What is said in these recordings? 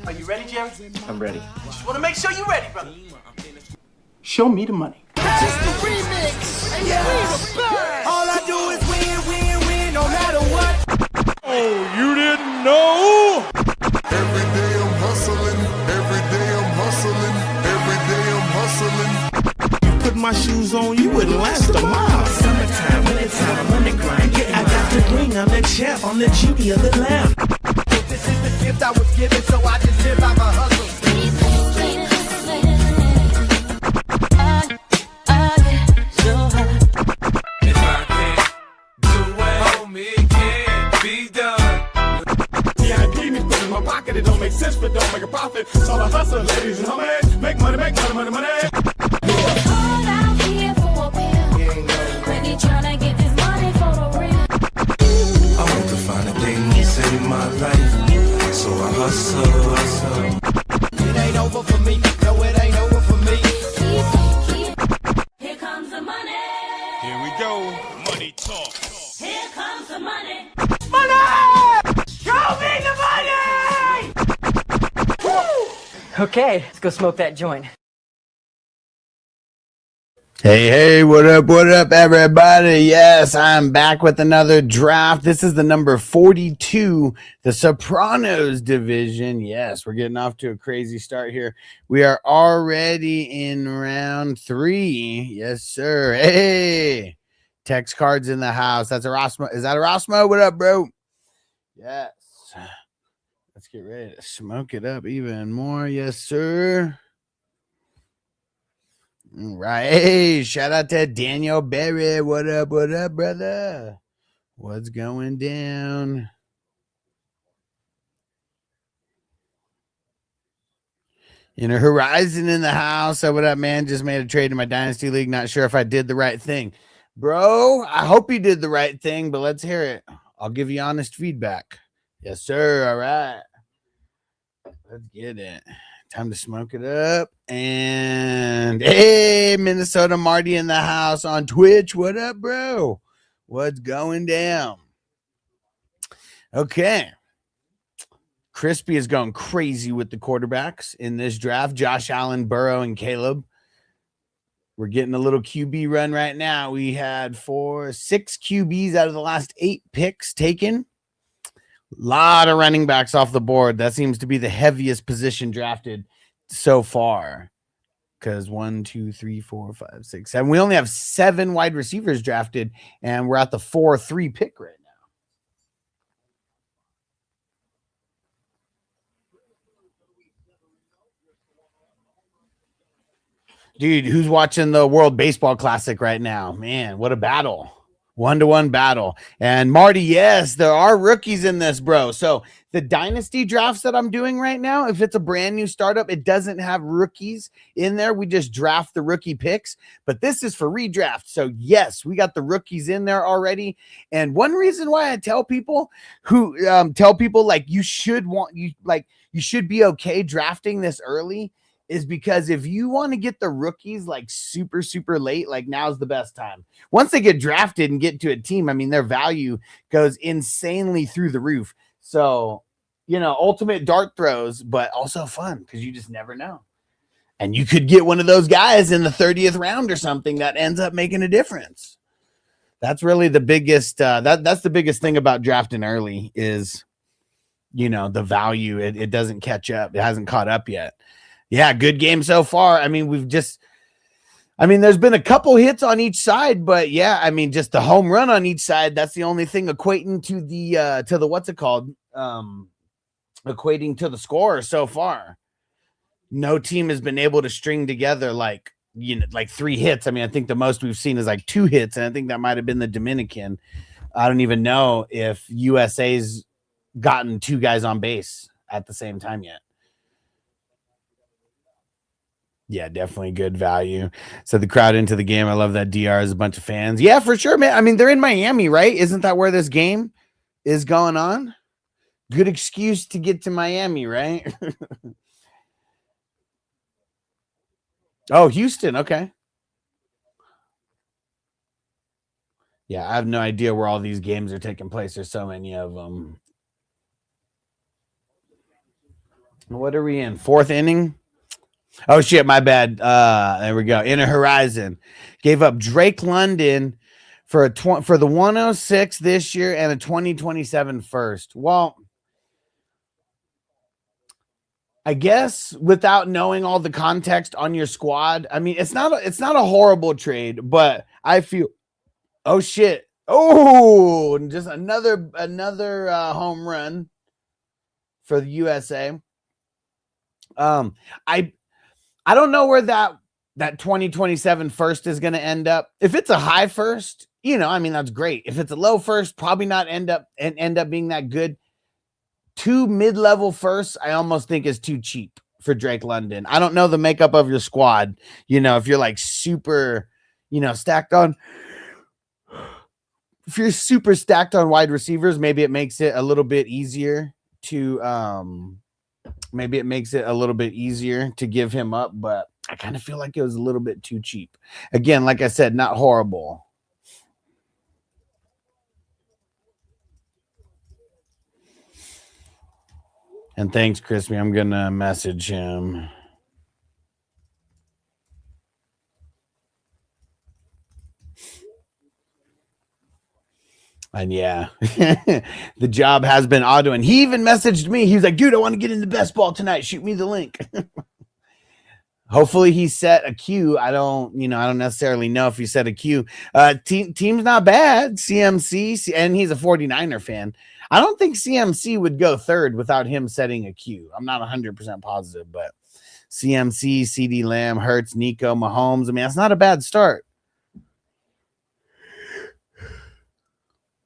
Are you ready, Jerry? I'm ready. Just want to make sure you're ready, brother. Show me the money. Just the remix. All I do is win, no matter what. Oh, you didn't know? Every day I'm hustling, every day I'm hustling, every day I'm hustling. Put my shoes on, you wouldn't last a mile. Summertime, wintertime, I'm on the grind. Yeah, I got the ring, I'm the champ, I'm the Judy of the lamb. This is the gift I was given, so I just live by my hustle. If I can't do it, homie, it can't be done. VIP me put in my pocket, it don't make sense, but don't make a profit. So I hustle, ladies and homies. Make money, money, money. All out here for a pill. When he tryna get this money for the real. I want to find a thing to save my life, so I hustle. It ain't over for me, no, it ain't over for me. Here comes the money. Here we go. Money talk. Here comes the money. Okay, let's go smoke that joint. Hey, what up, everybody? Yes, I'm back with another draft. This is the number 42, the Sopranos division. Yes, we're getting off to a crazy start here. We are already in round 3. Yes, sir. Hey, text cards in the house. That's Erasmo. Is that Erasmo? What up, bro? Yes. Let's get ready to smoke it up even more. Yes, sir. All right. Hey, shout out to Daniel Berry. What up, brother? What's going down? Horizon in the house. So what up, man? Just made a trade in my Dynasty League. Not sure if I did the right thing. Bro, I hope you did the right thing, but let's hear it. I'll give you honest feedback. Yes, sir. All right. Let's get it. Time to smoke it up. And hey, Minnesota Marty in the house on Twitch. What up, bro? What's going down? Okay. Crispy is going crazy with the quarterbacks in this draft. Josh Allen, Burrow, and Caleb. We're getting a little QB run right now. We had 6 QBs out of the last 8 picks taken. A lot of running backs off the board. That seems to be the heaviest position drafted so far. Because 1, 2, 3, 4, 5, 6, 7. We only have 7 wide receivers drafted, and we're at the 4-3 pick right now. Dude, who's watching the World Baseball Classic right now? Man, what a battle. 1-to-1 battle. And Marty, yes, there are rookies in this, bro. So the Dynasty drafts that I'm doing right now, if it's a brand new startup, it doesn't have rookies in there. We just draft the rookie picks. But this is for redraft. So yes, we got the rookies in there already. And one reason why I tell people like you should be okay drafting this early is because if you want to get the rookies like super, super late, like now's the best time. Once they get drafted and get to a team, I mean, their value goes insanely through the roof. So, ultimate dart throws, but also fun because you just never know. And you could get one of those guys in the 30th round or something that ends up making a difference. That's really the biggest, that's the biggest thing about drafting early is, the value. It doesn't catch up. It hasn't caught up yet. Yeah, good game so far. I mean, there's been a couple hits on each side, but yeah, I mean, just the home run on each side. That's the only thing equating to the what's it called? Equating to the score so far. No team has been able to string together like 3 hits. I mean, I think the most we've seen is like 2 hits, and I think that might have been the Dominican. I don't even know if USA's gotten 2 guys on base at the same time yet. Yeah, definitely good value. So the crowd into the game. I love that DR is a bunch of fans. Yeah, for sure, man. I mean, they're in Miami, right? Isn't that where this game is going on? Good excuse to get to Miami, right? Oh, Houston. Okay. Yeah, I have no idea where all these games are taking place. There's so many of them. What are we in? Fourth inning? Oh shit, my bad. There we go. Inner Horizon gave up Drake London for for the 106 this year and a 2027 first. Well, I guess without knowing all the context on your squad, I mean it's not a horrible trade, but I feel oh shit. Oh, just another home run for the USA. I don't know where that 2027 first is going to end up. If it's a high first, I mean that's great. If it's a low first, probably not end up being that good. 2 mid-level firsts, I almost think is too cheap for Drake London. I don't know the makeup of your squad. If you're like super, stacked on. If you're super stacked on wide receivers, maybe it makes it a little bit easier to give him up, but I kind of feel like it was a little bit too cheap. Again, like I said, not horrible. And thanks, Crispy. I'm going to message him. And yeah, the job has been auto. And he even messaged me. He was like, dude, I want to get into best ball tonight. Shoot me the link. Hopefully he set a queue. I don't necessarily know if he set a queue. Team's not bad. CMC, and he's a 49er fan. I don't think CMC would go third without him setting a queue. I'm not 100% positive, but CMC, CeeDee Lamb, Hurts, Nico, Mahomes. I mean, that's not a bad start.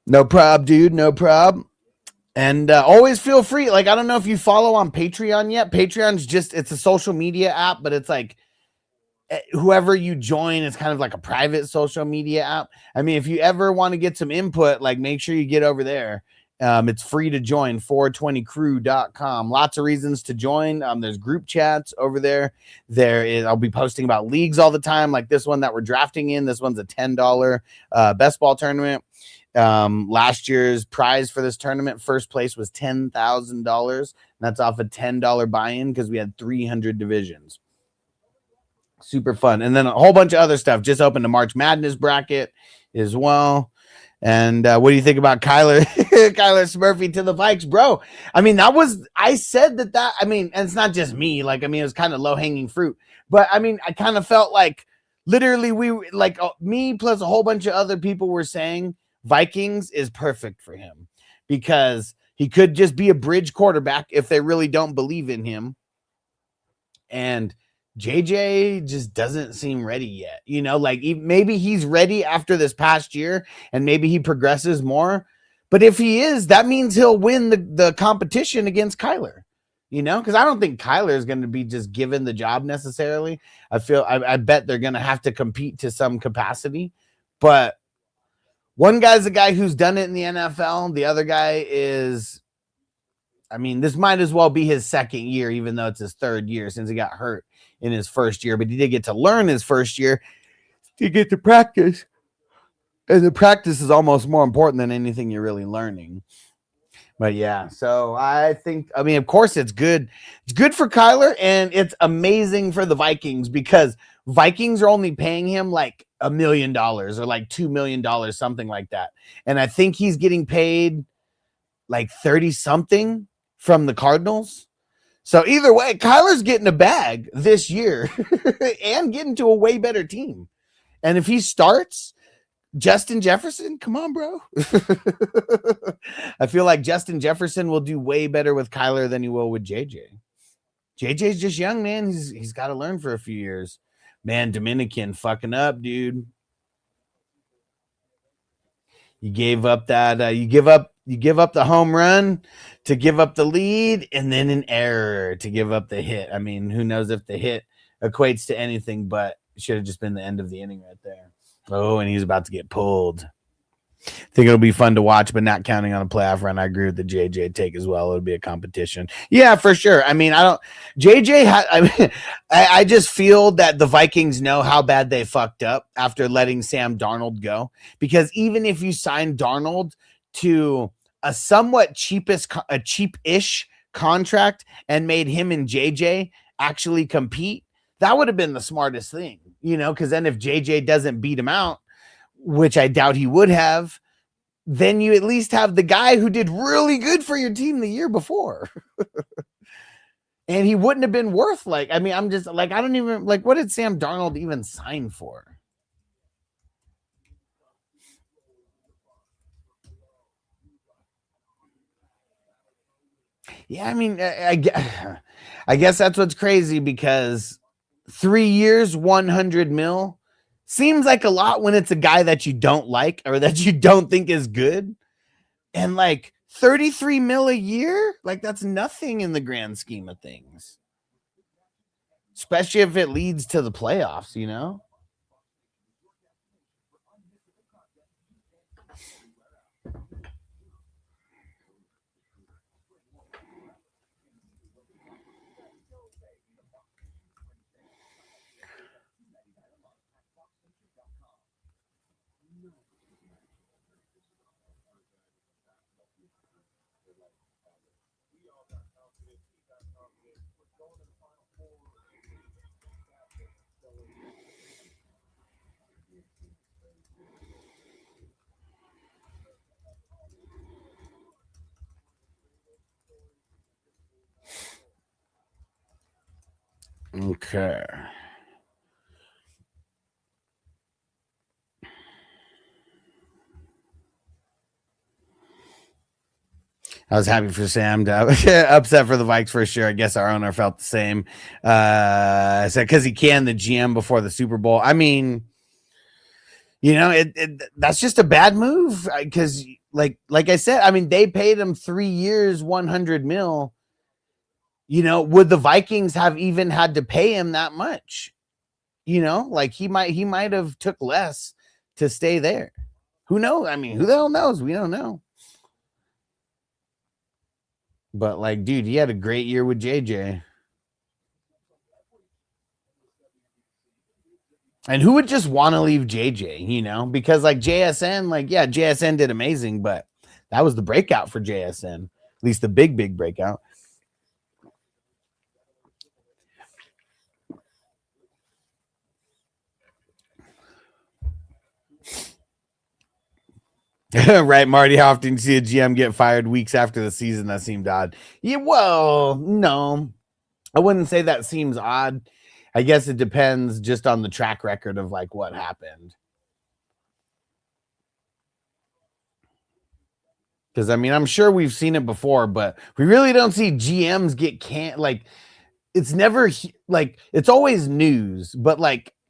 No prob, dude. No prob. And always feel free. Like, I don't know if you follow on Patreon yet. Patreon's it's a social media app, but it's like whoever you join is kind of like a private social media app. I mean, if you ever want to get some input, like make sure you get over there. It's free to join, 420crew.com. Lots of reasons to join. There's group chats over there. I'll be posting about leagues all the time, like this one that we're drafting in. This one's a $10 best ball tournament. Last year's prize for this tournament, first place was $10,000. That's off a $10 buy-in because we had 300 divisions. Super fun. And then a whole bunch of other stuff. Just opened a March Madness bracket as well. And what do you think about Kyler Smurfy to the Vikes, bro? I mean, I said that, I mean, and it's not just me. Like, I mean, it was kind of low hanging fruit, but I mean, I kind of felt like literally me plus a whole bunch of other people were saying Vikings is perfect for him because he could just be a bridge quarterback if they really don't believe in him. And JJ just doesn't seem ready yet. Like maybe he's ready after this past year and maybe he progresses more. But if he is, that means he'll win the competition against Kyler, because I don't think Kyler is going to be just given the job necessarily. I bet they're going to have to compete to some capacity. But one guy's a guy who's done it in the NFL. The other guy is, I mean, this might as well be his second year, even though it's his third year since he got hurt in his first year, but he did get to learn his first year to get to practice. And the practice is almost more important than anything you're really learning. But yeah, so I think, I mean, of course it's good. It's good for Kyler and it's amazing for the Vikings because Vikings are only paying him like $1 million or like $2 million, something like that. And I think he's getting paid like 30 something from the Cardinals. So either way, Kyler's getting a bag this year and getting to a way better team. And if he starts, Justin Jefferson, come on, bro. I feel like Justin Jefferson will do way better with Kyler than he will with JJ. JJ's just young, man. He's got to learn for a few years. Man, Dominican fucking up, dude. You gave up that. You give up the home run to give up the lead, and then an error to give up the hit. I mean, who knows if the hit equates to anything, but it should have just been the end of the inning right there. Oh, and he's about to get pulled. I think it'll be fun to watch, but not counting on a playoff run. I agree with the JJ take as well. It'll be a competition. Yeah, for sure. I mean, I just feel that the Vikings know how bad they fucked up after letting Sam Darnold go. Because even if you sign Darnold to a somewhat cheapish contract and made him and JJ actually compete, that would have been the smartest thing, because then if JJ doesn't beat him out, which I doubt he would have, then you at least have the guy who did really good for your team the year before. And he wouldn't have been worth I'm just I don't even what did Sam Darnold even sign for? Yeah, I guess that's what's crazy, because 3 years, 100 mil seems like a lot when it's a guy that you don't like or that you don't think is good. And 33 mil a year, that's nothing in the grand scheme of things. Especially if it leads to the playoffs, Okay. I was happy for Sam. Upset for the Vikes for sure. I guess our owner felt the same. Said because he canned the GM before the Super Bowl. That's just a bad move, because like I said, they paid him 3 years, 100 mil. Would the Vikings have even had to pay him that much? He might have took less to stay there. Who knows? Who the hell knows? We don't know. But dude, he had a great year with JJ. And who would just want to leave JJ, because JSN, JSN did amazing, but that was the breakout for JSN, at least the big breakout. Right, Marty, how often do you see a GM get fired weeks after the season? That seemed odd. Yeah, well, no, I wouldn't say that seems odd. I guess it depends just on the track record of what happened. Because I'm sure we've seen it before, but we really don't see GMs get it's never it's always news, but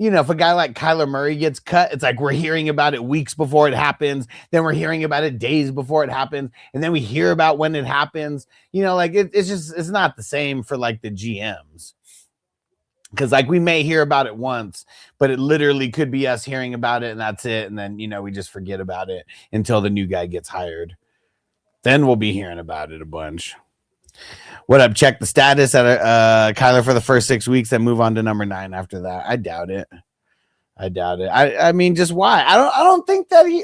if a guy like Kyler Murray gets cut, it's we're hearing about it weeks before it happens, then we're hearing about it days before it happens, and then we hear about when it happens. It's not the same for the GMs, because we may hear about it once, but it literally could be us hearing about it and that's it, and then we just forget about it until the new guy gets hired. Then we'll be hearing about it a bunch. What up? Check the status at Kyler for the first 6 weeks, then move on to number 9 after that. I doubt it. Just why? I don't think that he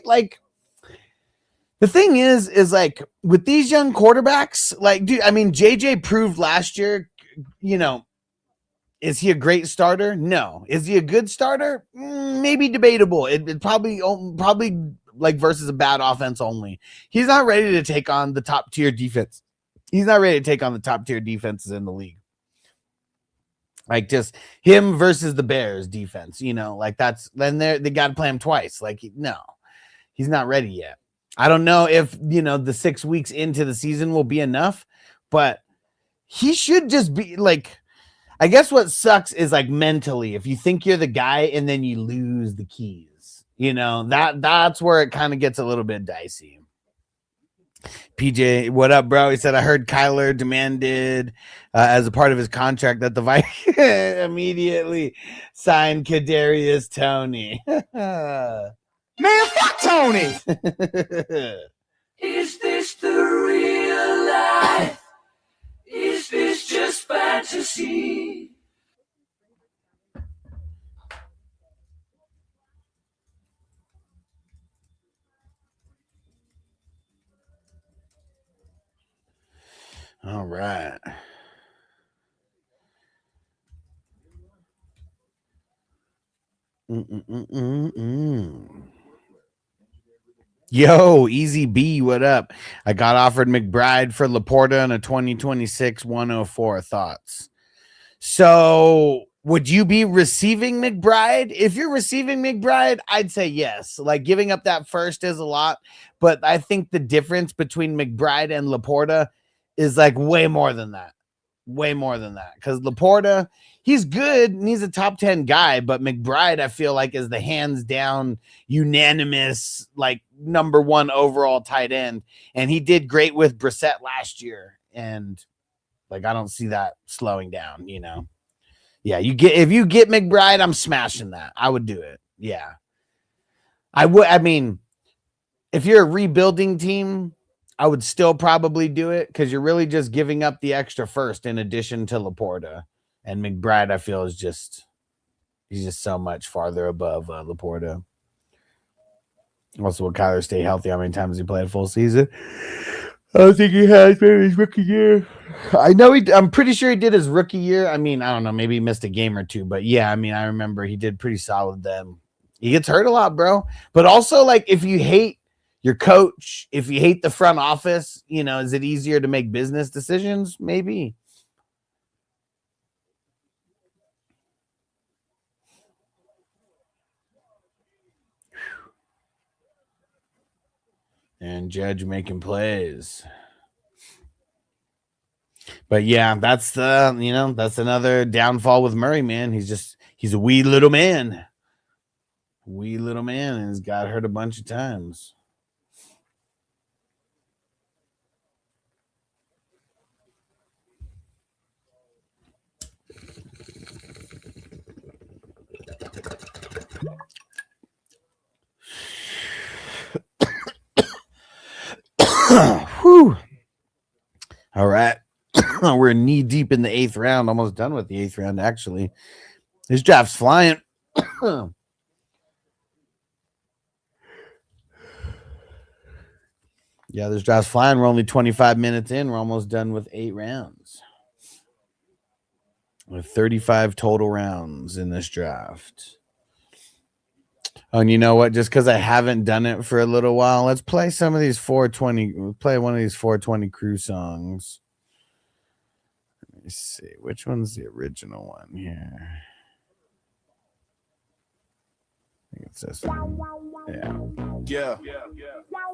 the thing is with these young quarterbacks, dude, JJ proved last year, is he a great starter? No. Is he a good starter? Maybe debatable. It probably versus a bad offense only. He's not ready to take on the top tier defense. He's not ready to take on the top tier defenses in the league. Just him versus the Bears defense, that's then they got to play him twice. No, he's not ready yet. I don't know if, the 6 weeks into the season will be enough, but he should just be I guess what sucks is mentally, if you think you're the guy and then you lose the keys, that's where it kind of gets a little bit dicey. PJ, what up, bro? He said, I heard Kyler demanded as a part of his contract that the Vikings immediately signed Kadarius Toney. Man, fuck Tony! Is this the real life? Is this just fantasy? All right. Yo, Easy B, what up? I got offered McBride for Laporta in a 2026 104. Thoughts? So, would you be receiving McBride? If you're receiving McBride, I'd say yes. Like, giving up that first is a lot, but I think the difference between McBride and Laporta is like way more than that. Way more than that. Because Laporta, he's good and he's a top 10 guy, but McBride, I feel like, is the hands down, unanimous, like number one overall tight end. And he did great with Brissett last year. And like, I don't see that slowing down, you know? Yeah, if you get McBride, I'm smashing that. I would do it. Yeah. I would. I mean, if you're a rebuilding team, I would still probably do it because you're really just giving up the extra first in addition to Laporta. And McBride, I feel, he's just so much farther above Laporta. Also, will Kyler stay healthy? How many times has he played a full season? I don't think he has. Maybe his rookie year. I'm pretty sure he did his rookie year. I mean, I don't know. Maybe he missed a game or two. But yeah, I mean, I remember he did pretty solid then. He gets hurt a lot, bro. But also, like, if you hate your coach, if you hate the front office, you know, is it easier to make business decisions? Maybe. And Judge making plays. But yeah, that's another downfall with Murray, man. He's a wee little man. Wee little man, and he's got hurt a bunch of times. Whew. All right. We're knee deep in the 8th round, almost done with the 8th round, actually. This draft's flying. Yeah, this draft's flying. We're only 25 minutes in. We're almost done with 8 rounds. With 35 total rounds in this draft. Oh, and you know what? Just because I haven't done it for a little while, let's play some of these 420. We'll play one of these 420 crew songs. Let me see. Which one's the original one here? I think it's this one. Yeah.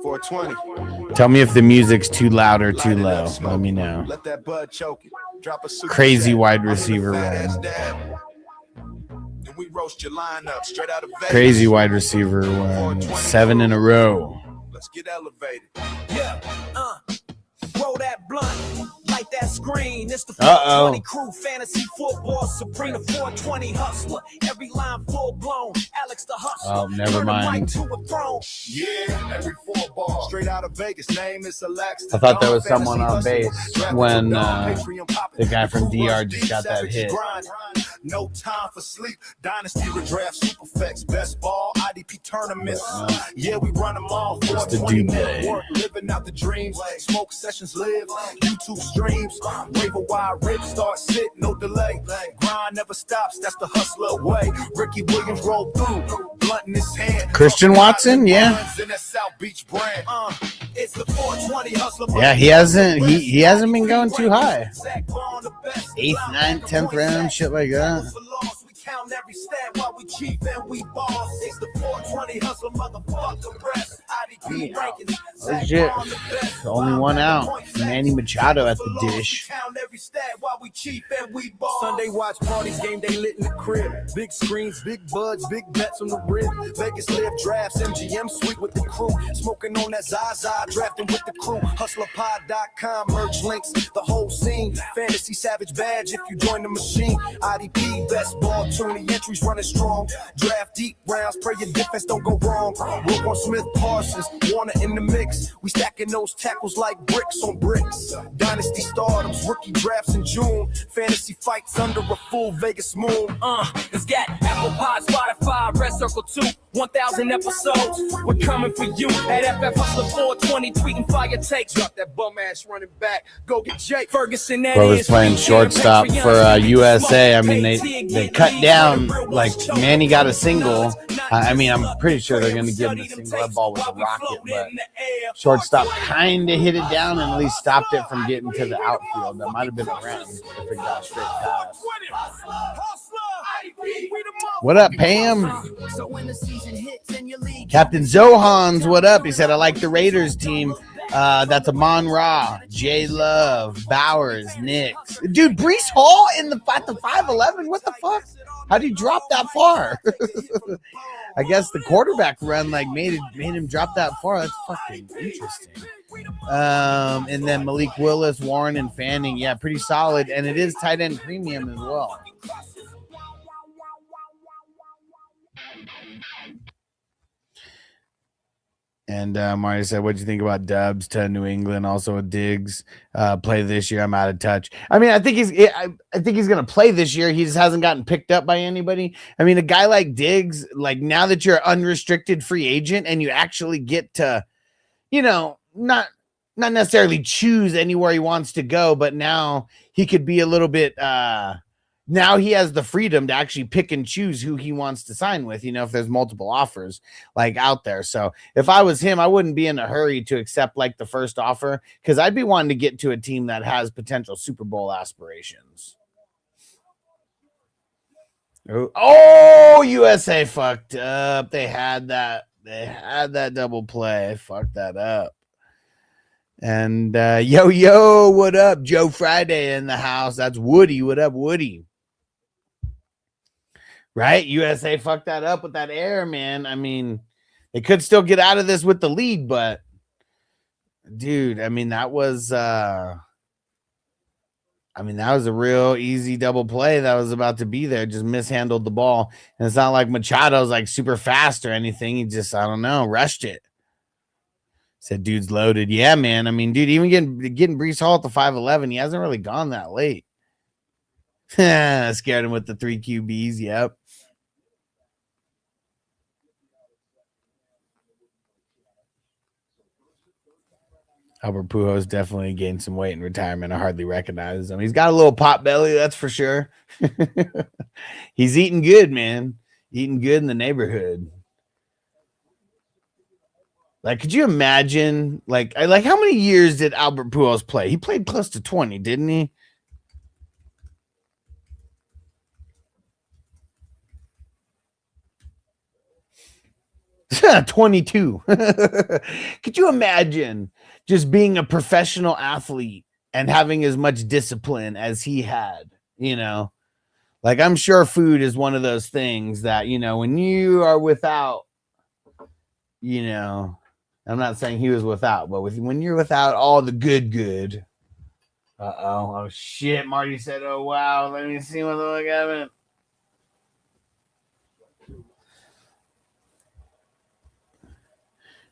420. Tell me if the music's too loud or too low. Let me know. Let that bud choke it. Drop a super Crazy set. wide receiver Fat ass one. dab. And we roast your lineup straight out of Vegas. Crazy wide receiver one. 7 in a row. Let's get elevated. Yeah, roll that blunt, light that screen. It's the Uh-oh. 420 crew, fantasy football, Supreme, the 420 hustler. Every line full blown, Alex the hustler. Oh, never Turn the mic mind. to a throne. Yeah, every 4 ball straight out of Vegas. Name is Alex. I thought there was someone on base when the guy from DR just got that hit. No time for sleep. Dynasty redraft, super effects, best ball, IDP tournaments. Yeah, we run them all. It's the 420 D-Day. work, living out the dreams. Smoke sessions live, YouTube streams. Wave a wide rip, start sit, no delay. Grind never stops, that's the hustler way. Ricky Williams rolled through, blunt in his hand. Christian Watson, yeah. In that South Beach brand. It's the 420 hustler. Yeah, he hasn't been going too high. 8th, 9th, 10th round, shit like that. We count every stat while we cheap and we boss. It's the 420 hustler, motherfucker rest. IDP rankings. Legit. Only one out. Manny Machado at the dish. Count every stat while we cheap and we boss. Sunday watch parties, game day lit in the crib. Big screens, big buds, big bets on the rib. Vegas live drafts, MGM suite with the crew. Smoking on that Zaza, drafting with the crew. Hustlerpod.com, merch links, the whole scene. Fantasy Savage badge if you join the machine. IDP, best ball, 20 entries running strong. Draft deep rounds, pray your defense don't go wrong. Roquan Smith, par Russians, Warner in the mix. We stacking those tackles like bricks on bricks. Dynasty stardoms, rookie drafts in June. Fantasy fights under a full Vegas moon. It's got Apple Pod, Spotify, Red Circle 2, 1,000 episodes. We're coming for you at FF Hustler 420, tweeting fire takes. Drop that bum ass running back. Go get Jake Ferguson, that Bro was is playing shortstop for USA. I mean, they cut down, like, Manny got a single. I mean, I'm pretty sure they're going to give him the single. That ball was a rocket, but shortstop kind of hit it down and at least stopped it from getting to the outfield. That might have been a run if it got straight past. What up, Pam? Captain Zohan's, what up? He said, I like the Raiders team. That's Amon Ra, J Love, Bowers, Knicks. Dude, Brees Hall at the 5'11"? What the fuck? How'd he drop that far? I guess the quarterback run made him drop that far. That's fucking interesting. And then Malik Willis, Warren, and Fanning. Yeah, pretty solid. And it is tight end premium as well. And Mario said, "What do you think about Dubs to New England? Also with Diggs play this year. I'm out of touch. I mean, I think he's going to play this year. He just hasn't gotten picked up by anybody. I mean, a guy like Diggs, like now that you're an unrestricted free agent and you actually get to, not necessarily choose anywhere he wants to go, but now he could be a little bit. Now he has the freedom to actually pick and choose who he wants to sign with, if there's multiple offers out there. So if I was him, I wouldn't be in a hurry to accept the first offer because I'd be wanting to get to a team that has potential Super Bowl aspirations. Oh, USA fucked up. They had that double play. Fucked that up. And yo, what up? Joe Friday in the house. That's Woody. What up, Woody? Right? USA fucked that up with that error, man. I mean, they could still get out of this with the lead, but dude, I mean, that was a real easy double play that was about to be there. Just mishandled the ball. And it's not like Machado's super fast or anything. He just, I don't know, rushed it. Said dude's loaded. Yeah, man. I mean, dude, even getting Brees Hall at the 5'11", he hasn't really gone that late. Scared him with the 3 QBs. Yep. Albert Pujols definitely gained some weight in retirement. I hardly recognize him. He's got a little pot belly, that's for sure. He's eating good, man. Eating good in the neighborhood. Could you imagine? How many years did Albert Pujols play? He played close to 20, didn't he? Yeah, 22. Could you imagine just being a professional athlete and having as much discipline as he had? I'm sure food is one of those things that, when you are without, I'm not saying he was without, but when you're without all the good. Oh shit. Marty said, oh wow. Let me see what the look at it.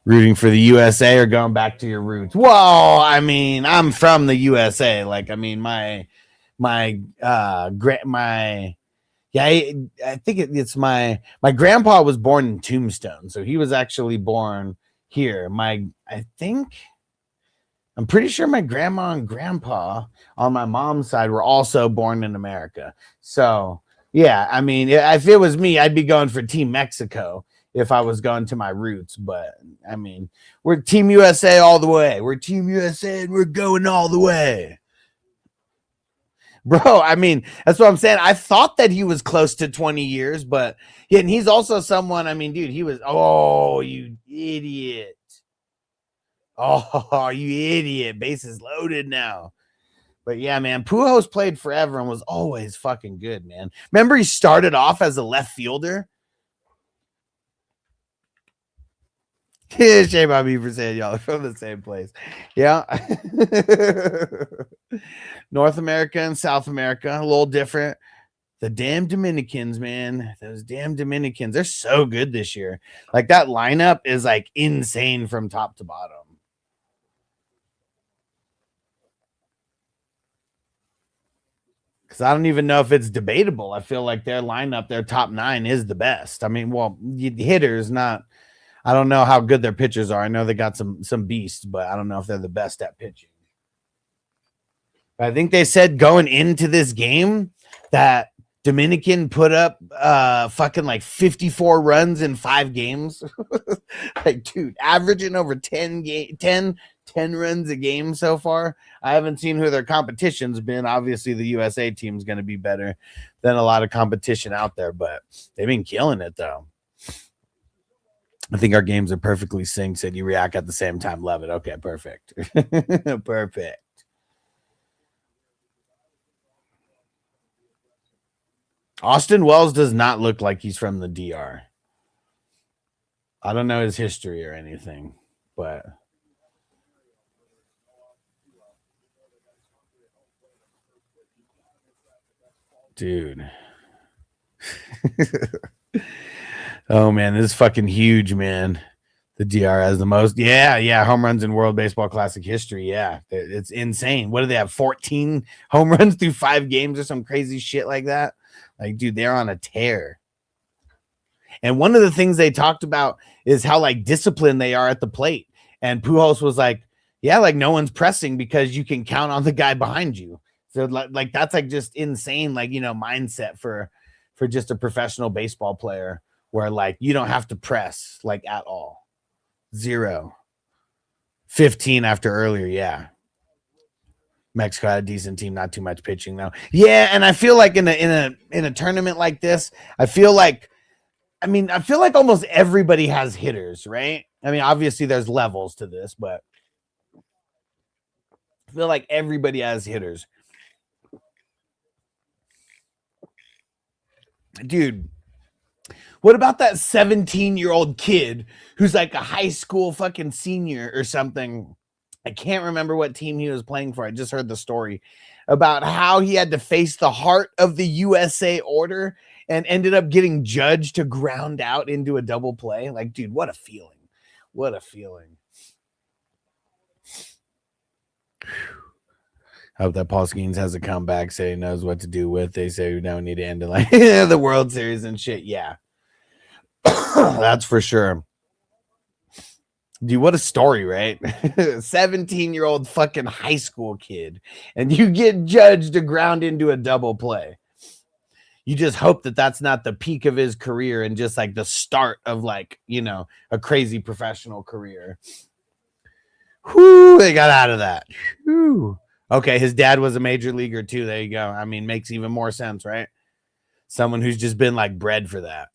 Rooting for the USA or going back to your roots? Well, I mean, I'm from the USA. I think it's my grandpa was born in Tombstone, so he was actually born here. I'm pretty sure my grandma and grandpa on my mom's side were also born in America. So yeah, I mean, if it was me, I'd be going for Team Mexico if I was going to my roots. But I mean, we're Team USA all the way. We're Team USA and we're going all the way. Bro, I mean, that's what I'm saying. I thought that he was close to 20 years, but yeah, and he's also someone, I mean, dude, he was, oh, you idiot. Oh, you idiot. Bases loaded now. But yeah, man, Pujols played forever and was always fucking good, man. Remember he started off as a left fielder? Shame on me for saying y'all are from the same place. Yeah. North America and South America, a little different. The damn Dominicans, man. Those damn Dominicans. They're so good this year. Like that lineup is like insane from top to bottom. Because I don't even know if it's debatable. I feel like their lineup, their top 9 is the best. I mean, well, hitters, not. I don't know how good their pitchers are. I know they got some beasts, but I don't know if they're the best at pitching. I think they said going into this game that Dominican put up fucking like 54 runs in 5 games. Like, dude, averaging over 10 runs a game so far. I haven't seen who their competition's been. Obviously, the USA team's going to be better than a lot of competition out there, but they've been killing it, though. I think our games are perfectly synced, and you react at the same time. Love it. Okay, perfect. Perfect. Austin Wells does not look like he's from the DR. I don't know his history or anything, but dude. Oh man, this is fucking huge, man. The DR has the most, home runs in World Baseball Classic history. Yeah, it's insane. What do they have? 14 home runs through 5 games or some crazy shit like that? Like, dude, they're on a tear. And one of the things they talked about is how like disciplined they are at the plate. And Pujols was like, yeah, like no one's pressing because you can count on the guy behind you. So like that's like just insane, like, you know, mindset for just a professional baseball player where like you don't have to press like at all. 0. 15 after earlier, yeah. Mexico had a decent team, not too much pitching though. Yeah, and I feel like in a tournament like this, I feel like almost everybody has hitters, right? I mean, obviously there's levels to this, but I feel like everybody has hitters. Dude, what about that 17-year-old kid who's like a high school fucking senior or something? I can't remember what team he was playing for. I just heard the story about how he had to face the heart of the USA order and ended up getting judged to ground out into a double play. Like, dude, what a feeling. What a feeling. I hope that Paul Skeens has a comeback, say he knows what to do with. They say we don't need to end it like the World Series and shit. Yeah. That's for sure. Dude, what a story, right? 17-year-old fucking high school kid, and you get judged to ground into a double play. You just hope that that's not the peak of his career and just like the start of like, you know, a crazy professional career. Whoo, they got out of that. Whew. Okay, his dad was a major leaguer too. There you go. I mean, makes even more sense, right? Someone who's just been like bred for that.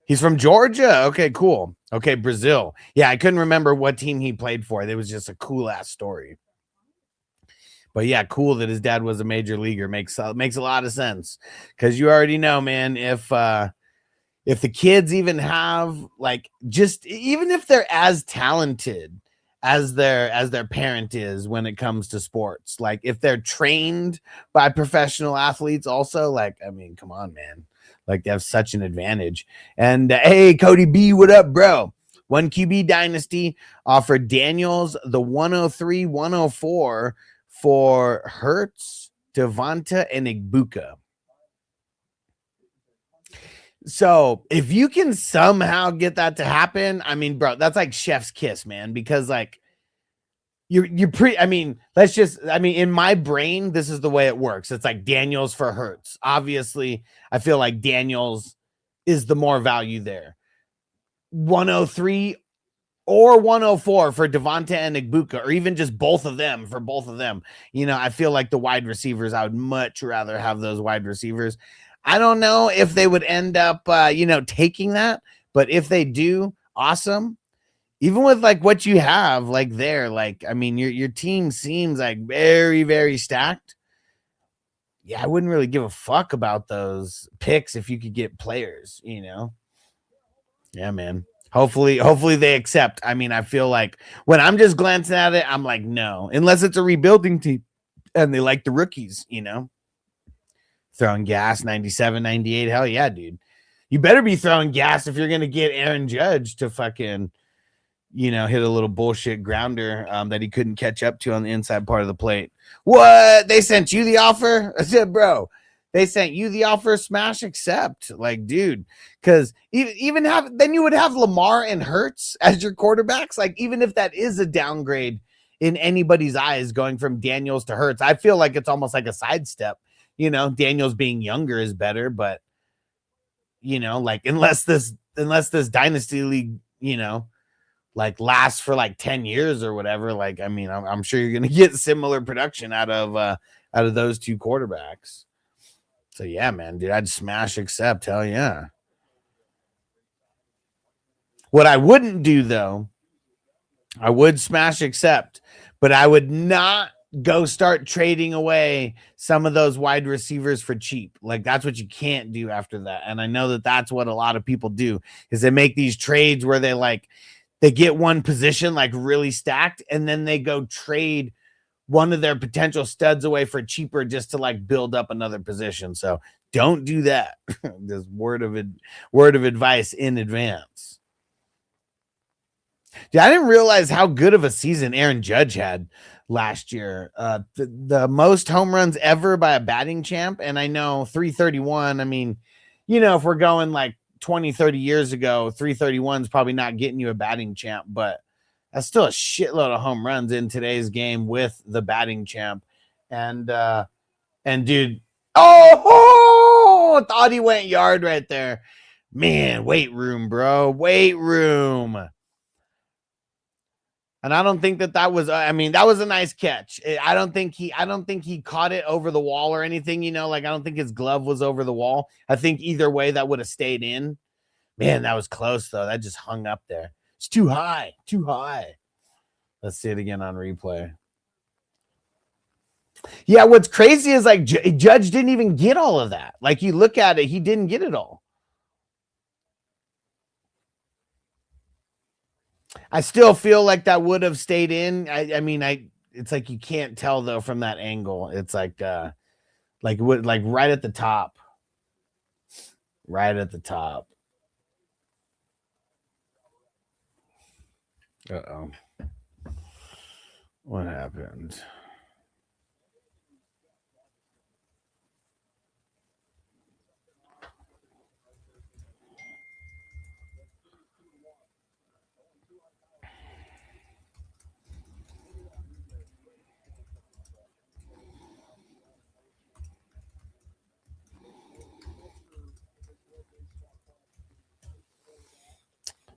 He's from Georgia. Okay, cool. Okay, Brazil. Yeah, I couldn't remember what team he played for. It was just a cool ass story. But yeah, cool that his dad was a major leaguer. Makes a lot of sense. Because you already know, man, if the kids even have like just even if they're as talented as their parent is when it comes to sports, like if they're trained by professional athletes also, like, I mean, come on, man. Like, they have such an advantage. And hey, Cody B, what up, bro? 1QB Dynasty offered Daniels the 103, 104 for Hertz, Devonta, and Igbuka. So if you can somehow get that to happen, I mean, bro, that's like chef's kiss, man, because like you're pretty, I mean, in my brain, this is the way it works. It's like Daniels for Hertz. Obviously, I feel like Daniels is the more value there. 103 or 104 for Devonta and Igbuka, or even just both of them for both of them. You know, I feel like the wide receivers, I would much rather have those wide receivers. I don't know if they would end up, taking that, but if they do, awesome. Even with like what you have like there, like, I mean, your team seems like very, very stacked. Yeah, I wouldn't really give a fuck about those picks if you could get players, you know? Yeah, man. Hopefully they accept. I mean, I feel like when I'm just glancing at it, I'm like, no, unless it's a rebuilding team and they like the rookies, you know? Throwing gas, 97, 98. Hell yeah, dude. You better be throwing gas if you're going to get Aaron Judge to fucking, hit a little bullshit grounder that he couldn't catch up to on the inside part of the plate. What? They sent you the offer? I said, bro, they sent you the offer, smash, accept. Like, dude, because then you would have Lamar and Hurts as your quarterbacks. Like, even if that is a downgrade in anybody's eyes going from Daniels to Hurts, I feel like it's almost like a sidestep. Daniels being younger is better, but like unless this dynasty league, like lasts for like 10 years or whatever, like, I mean, I'm sure you're going to get similar production out of those two quarterbacks. So yeah, man, dude, I'd smash accept. Hell yeah. What I wouldn't do though, I would smash accept, but I would not go start trading away some of those wide receivers for cheap. Like, that's what you can't do after that. And I know that that's what a lot of people do, is they make these trades where they get one position like really stacked, and then they go trade one of their potential studs away for cheaper just to like build up another position. So don't do that. This word of advice in advance. Yeah, I didn't realize how good of a season Aaron Judge had last year. The most home runs ever by a batting champ. And I know 331. I mean, if we're going like 20, 30 years ago, 331 is probably not getting you a batting champ, but that's still a shitload of home runs in today's game with the batting champ. And dude, thought he went yard right there. Man, weight room, bro. Weight room. And I don't think that was, that was a nice catch. I don't think he caught it over the wall or anything, like I don't think his glove was over the wall. I think either way that would have stayed in. Man, that was close though. That just hung up there. It's too high. Let's see it again on replay. Yeah, what's crazy is like Judge didn't even get all of that. Like you look at it, he didn't get it all. I still feel like that would have stayed in. It's like you can't tell though from that angle. It's like right at the top. Right at the top. Uh-oh. What happened?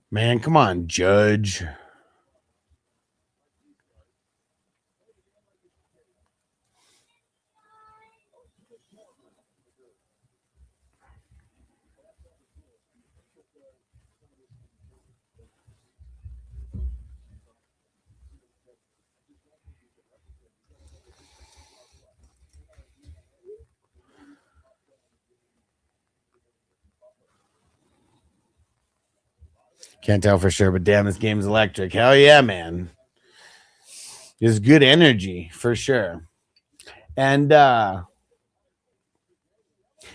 Man, come on, Judge. Can't tell for sure, but damn, this game's electric. Hell yeah, man. There's good energy for sure. And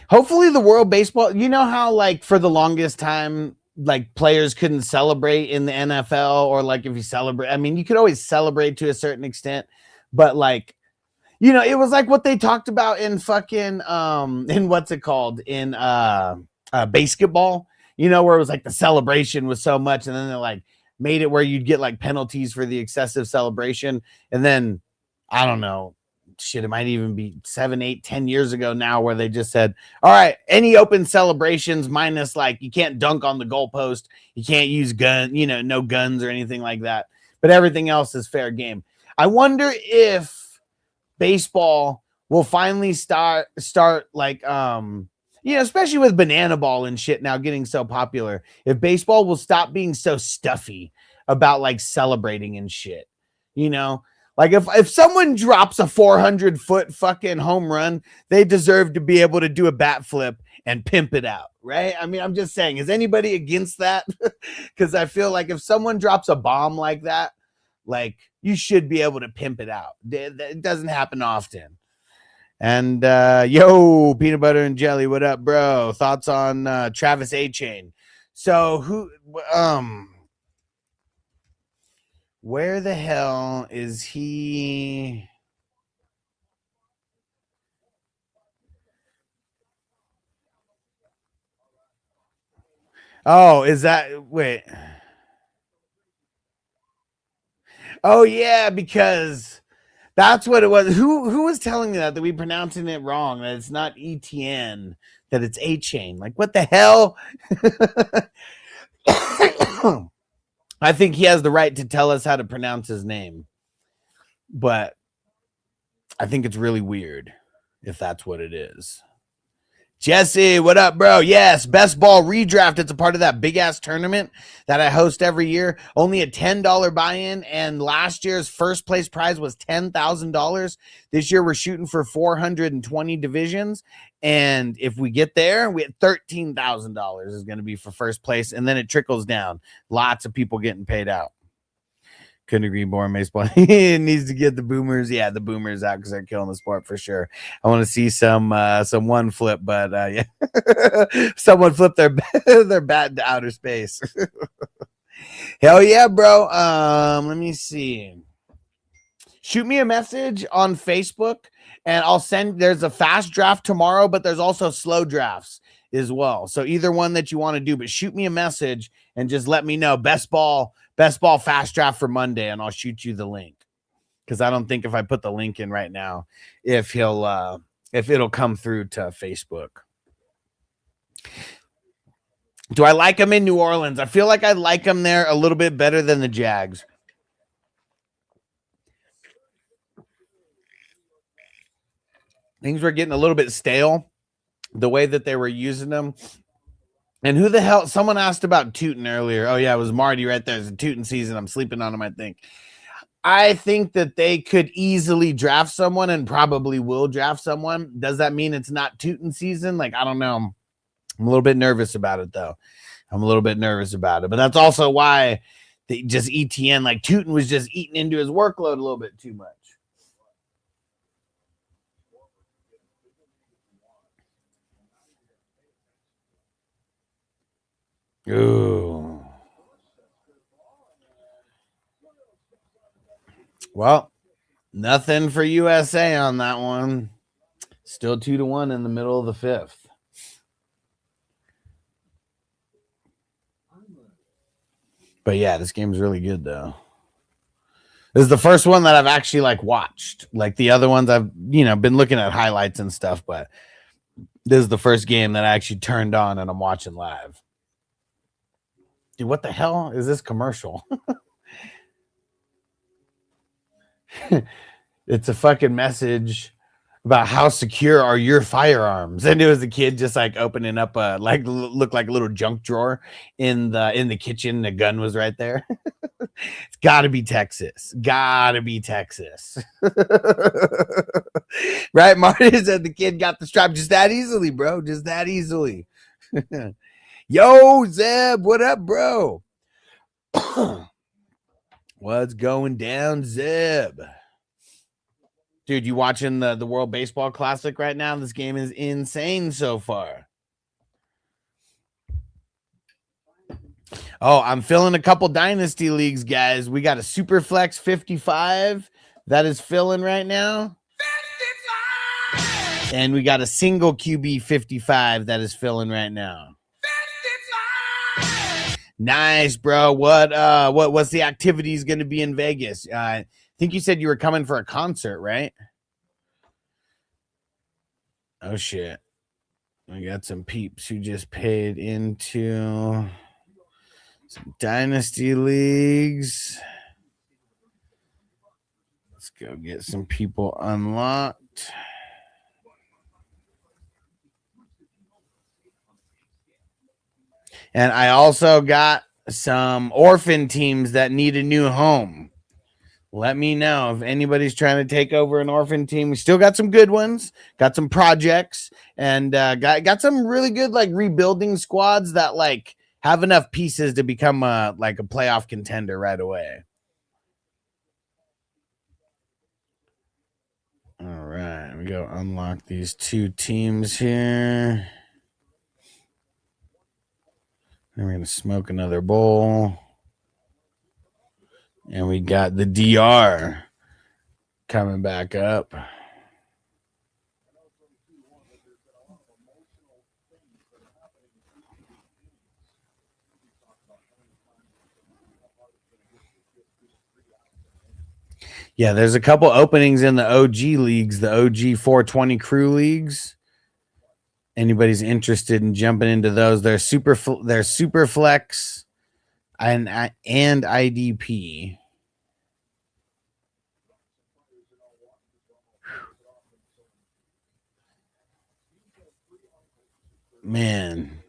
hopefully the World Baseball, how like for the longest time, like players couldn't celebrate in the NFL, or like if you celebrate, you could always celebrate to a certain extent, but like, it was like what they talked about in fucking, in what's it called, in basketball, where it was like the celebration was so much, and then they like made it where you'd get like penalties for the excessive celebration. And then I don't know, shit, it might even be 7, 8, 10 years ago now, where they just said, all right, any open celebrations minus like you can't dunk on the goalpost, you can't use no guns or anything like that, but everything else is fair game. I wonder if baseball will finally start like especially with banana ball and shit now getting so popular, if baseball will stop being so stuffy about like celebrating and shit. Like if someone drops a 400-foot fucking home run, they deserve to be able to do a bat flip and pimp it out, right? I'm just saying, is anybody against that? Because I feel like if someone drops a bomb like that, like you should be able to pimp it out. It doesn't happen often. And yo, peanut butter and jelly, what up, bro? Thoughts on Travis A-Chain? So where the hell is he? Oh, is that wait? Oh yeah, because that's what it was. Who was telling me that we pronouncing it wrong? That it's not ETN, that it's A-Chain. Like what the hell? I think he has the right to tell us how to pronounce his name, but I think it's really weird if that's what it is. Jesse, what up, bro? Yes, best ball redraft. It's a part of that big ass tournament that I host every year. Only a $10 buy-in, and last year's first place prize was $10,000. This year we're shooting for 420 divisions, and if we get there, we had $13,000 is going to be for first place, and then it trickles down. Lots of people getting paid out. Couldn't agree more. Baseball he needs to get the boomers. Yeah, the boomers out because they're killing the sport for sure. I want to see some one flip, but yeah, someone flip their their bat into outer space. Hell yeah, bro. Let me see. Shoot me a message on Facebook, and I'll send. There's a fast draft tomorrow, but there's also slow drafts as well. So either one that you want to do, but shoot me a message and just let me know best ball fast draft for Monday, and I'll shoot you the link. Because I don't think if I put the link in right now, if it'll come through to Facebook. Do I like him in New Orleans? I feel like I like him there a little bit better than the Jags. Things were getting a little bit stale, the way that they were using them. And who the hell? Someone asked about Tootin earlier. Oh, yeah, it was Marty right there. It's a Tootin season. I'm sleeping on him, I think. I think that they could easily draft someone and probably will draft someone. Does that mean it's not Tootin season? Like, I don't know. I'm a little bit nervous about it, though. But that's also why they just ETN, like Tootin was just eating into his workload a little bit too much. Ooh. Well, nothing for USA on that one. Still 2-1 in the middle of the fifth. But yeah, this game's really good though. This is the first one that I've actually like watched. Like the other ones I've, been looking at highlights and stuff, but this is the first game that I actually turned on and I'm watching live. Dude, what the hell is this commercial? It's a fucking message about how secure are your firearms, and it was a kid just like opening up a looked like a little junk drawer in the kitchen. The gun was right there. It's got to be Texas. Right? Marty said the kid got the strap just that easily, bro. Just that easily. Yo, Zeb, what up, bro? What's going down, Zeb? Dude, you watching the World Baseball Classic right now? This game is insane so far. Oh, I'm filling a couple Dynasty leagues, guys. We got a Superflex 55 that is filling right now. 55! And we got a single QB 55 that is filling right now. 55! Nice, bro. What's the activities going to be in Vegas? I think you said you were coming for a concert, right? Oh, shit. I got some peeps who just paid into some Dynasty leagues. Let's go get some people unlocked. And I also got some orphan teams that need a new home. Let me know if anybody's trying to take over an orphan team. We still got some good ones, got some projects, and got some really good like rebuilding squads that like have enough pieces to become a playoff contender right away. All right, we go. Unlock these two teams here. And we're going to smoke another bowl. And we got the DR coming back up. Yeah, there's a couple openings in the OG leagues, the OG 420 crew leagues. Anybody's interested in jumping into those? They're super flex and IDP. Man,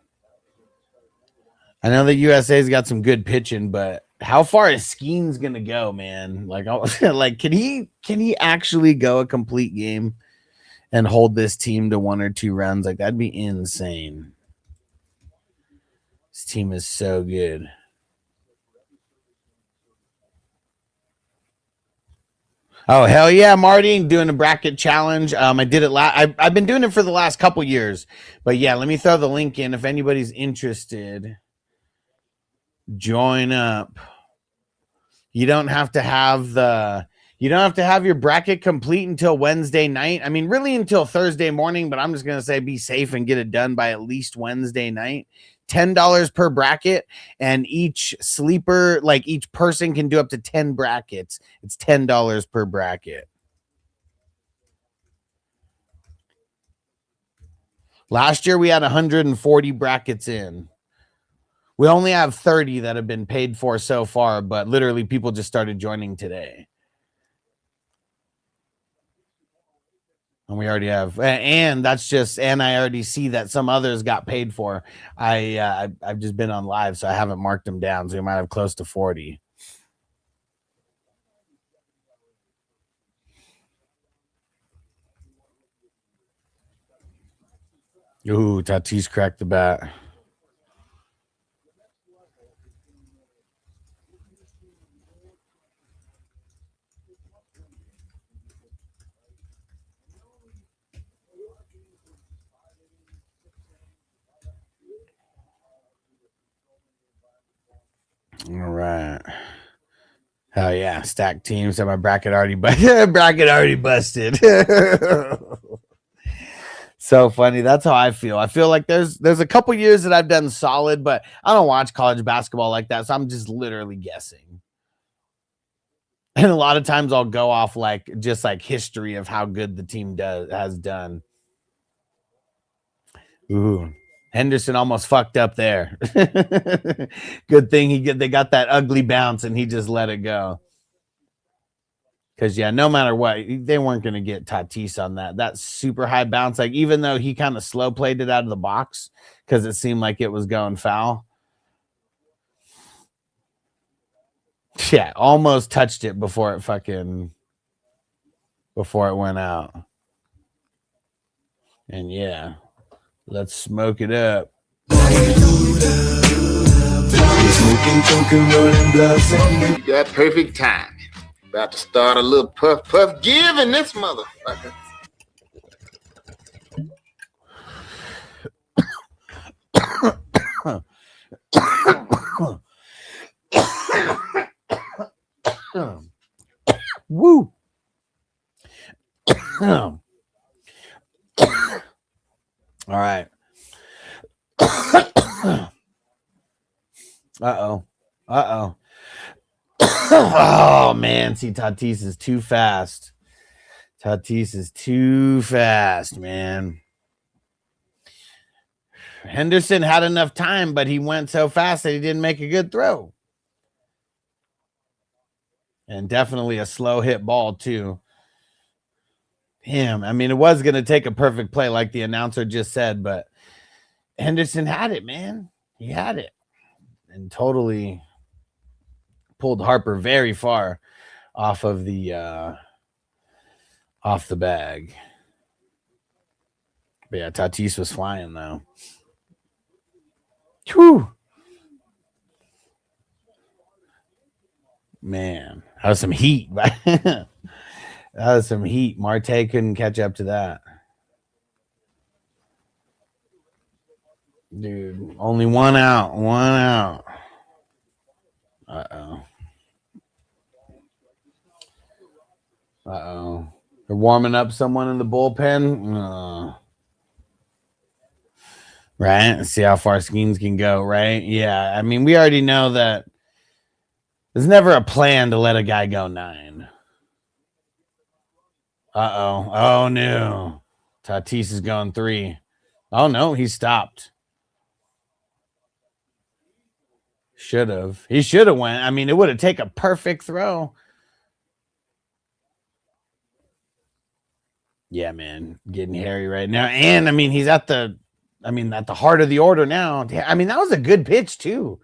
I know the USA's got some good pitching, but how far is Skeens gonna go, man? Like, like, can he actually go a complete game and hold this team to 1 or 2 runs? Like, that'd be insane. This team is so good. Oh, hell yeah, Marty, doing a bracket challenge. I did it I've been doing it for the last couple years. But yeah, let me throw the link in if anybody's interested. Join up. You don't have to have your bracket complete until Wednesday night. I mean, really until Thursday morning, but I'm just going to say be safe and get it done by at least Wednesday night. $10 per bracket, and each sleeper, like each person can do up to 10 brackets. It's $10 per bracket. Last year we had 140 brackets in. We only have 30 that have been paid for so far, but literally people just started joining today. And we already have, and that's just, and I already see that some others got paid for. I've just been on live, so I haven't marked them down. So we might have close to 40. Ooh, Tatis cracked the bat. All right. Hell yeah. Stacked teams. So my bracket already busted. So funny. That's how I feel. I feel like there's a couple years that I've done solid, but I don't watch college basketball like that. So I'm just literally guessing. And a lot of times I'll go off like just like history of how good the team has done. Ooh. Henderson almost fucked up there. Good thing they got that ugly bounce and he just let it go. Because, yeah, no matter what, they weren't going to get Tatis on that super high bounce. Like, even though he kind of slow played it out of the box because it seemed like it was going foul. Yeah, almost touched it before it went out. And, yeah. Let's smoke it up. You got perfect timing. About to start a little puff give in this motherfucker. Woo. All right. Uh-oh. Oh, man. See, Tatis is too fast. Man. Henderson had enough time, but he went so fast that he didn't make a good throw. And definitely a slow hit ball, too. Damn. I mean, it was going to take a perfect play like the announcer just said, but Henderson had it, man. He had it. And totally pulled Harper very far off of the bag. But yeah, Tatis was flying though. Whew. Man, that was some heat. That was some heat. Marte couldn't catch up to that. Dude, only one out. One out. Uh-oh. Uh-oh. They're warming up someone in the bullpen. Right? See how far Skeens can go, right? Yeah. I mean, we already know that there's never a plan to let a guy go 9. Uh-oh. Oh, no. Tatis is going 3. Oh, no. He stopped. Should have. He should have went. I mean, it would have taken a perfect throw. Yeah, man. Getting hairy right now. And, I mean, he's at the heart of the order now. I mean, that was a good pitch, too.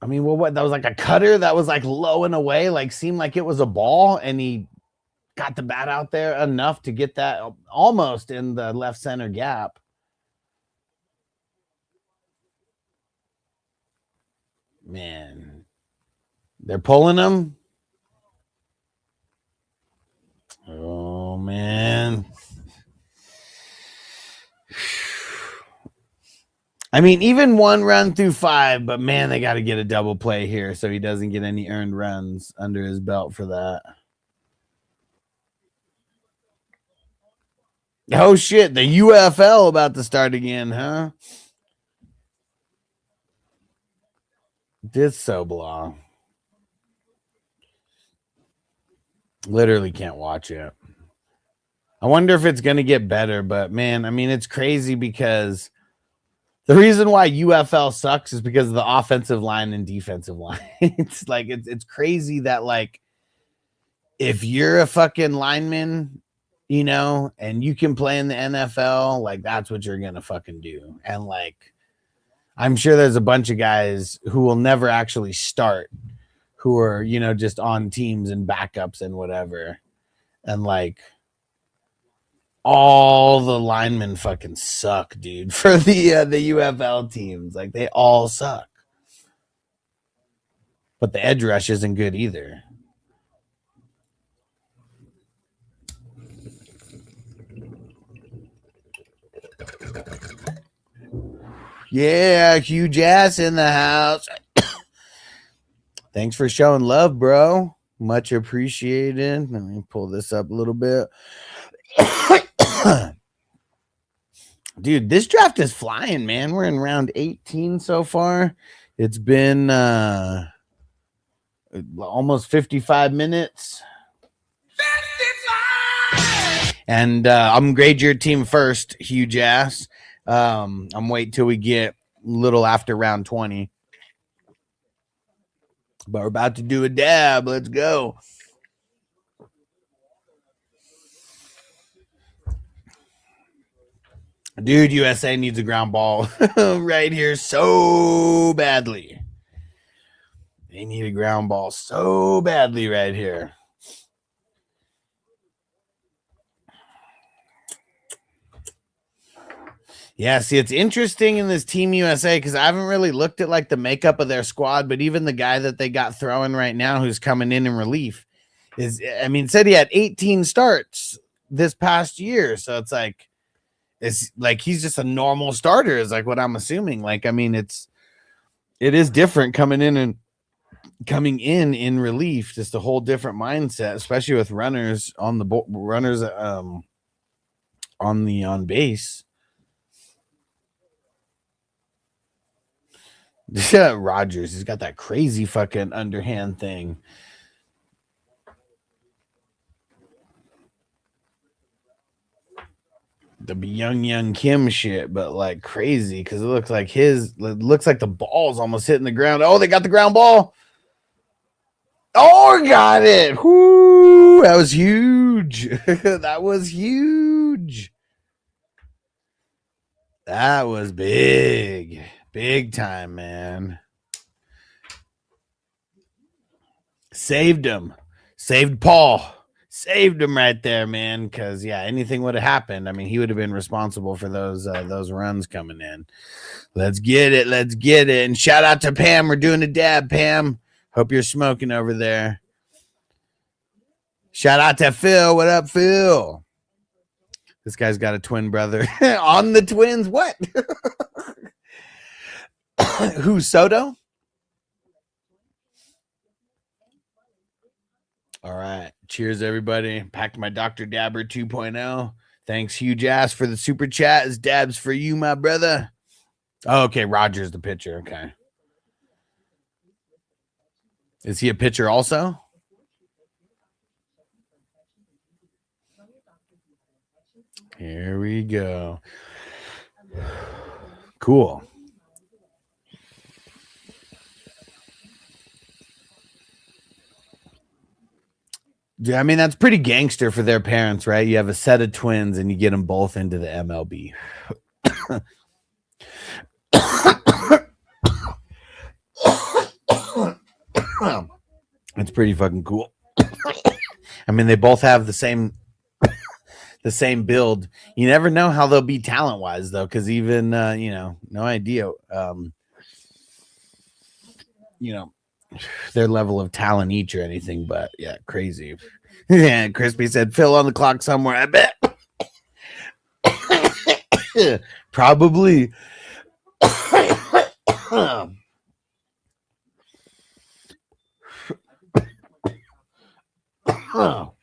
I mean, what? That was like a cutter that was like low and away, like seemed like it was a ball, and he got the bat out there enough to get that almost in the left center gap. Man, they're pulling him. Oh, man. I mean, even 1 run through 5, but man, they got to get a double play here so he doesn't get any earned runs under his belt for that. Oh, shit. The UFL about to start again, huh? This so blah. Literally can't watch it. I wonder if it's going to get better, but man, I mean, it's crazy because the reason why UFL sucks is because of the offensive line and defensive line. It's like, it's crazy that like, if you're a fucking lineman, you know, and you can play in the NFL, like that's what you're going to fucking do. And like, I'm sure there's a bunch of guys who will never actually start, who are, you know, just on teams and backups and whatever. And like all the linemen fucking suck, dude, for the UFL teams. Like they all suck. But the edge rush isn't good either. Yeah, huge ass in the house. Thanks for showing love, bro. Much appreciated. Let me pull this up a little bit. Dude, this draft is flying, man. We're in round 18 so far. It's been almost 55 minutes. 55! And I'm gonna grade your team first, huge ass. I'm waiting till we get a little after round 20. But we're about to do a dab. Let's go. Dude, USA needs a ground ball right here so badly. They need a ground ball so badly right here. Yeah, see, it's interesting in this Team USA because I haven't really looked at like the makeup of their squad, but even the guy that they got throwing right now who's coming in relief said he had 18 starts this past year. So it's like he's just a normal starter is like what I'm assuming. Like, I mean, it is different coming in in relief, just a whole different mindset, especially with runners on the on base. Rogers, he's got that crazy fucking underhand thing. The young Kim shit, but like crazy because it looks like the ball's almost hitting the ground. Oh, they got the ground ball. Oh, got it. Whoo, that was huge. That was huge. That was big. Big time, man. Saved him. Saved Paul. Saved him right there, man. Because, yeah, anything would have happened. I mean, he would have been responsible for those runs coming in. Let's get it. Let's get it. And shout out to Pam. We're doing a dab, Pam. Hope you're smoking over there. Shout out to Phil. What up, Phil? This guy's got a twin brother. On the Twins, what? Who, Soto? All right. Cheers, everybody. Packed my Dr. Dabber 2.0. Thanks, Huge Ass, for the super chat. It's dabs for you, my brother. Oh, okay. Roger's the pitcher. Okay. Is he a pitcher also? Here we go. Cool. Yeah, I mean, that's pretty gangster for their parents, right? You have a set of twins and you get them both into the MLB. It's pretty fucking cool. I mean, they both have the same build. You never know how they'll be talent wise though, because even no idea their level of talent each or anything, but yeah, crazy. Yeah, Crispy said Phil on the clock somewhere, I bet. Probably.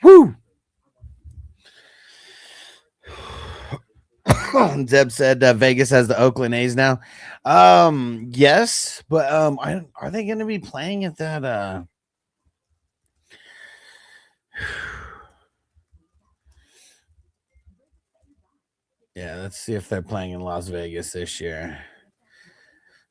Woo. Zeb said Vegas has the Oakland A's now. Yes, but are they going to be playing at that? Yeah, let's see if they're playing in Las Vegas this year.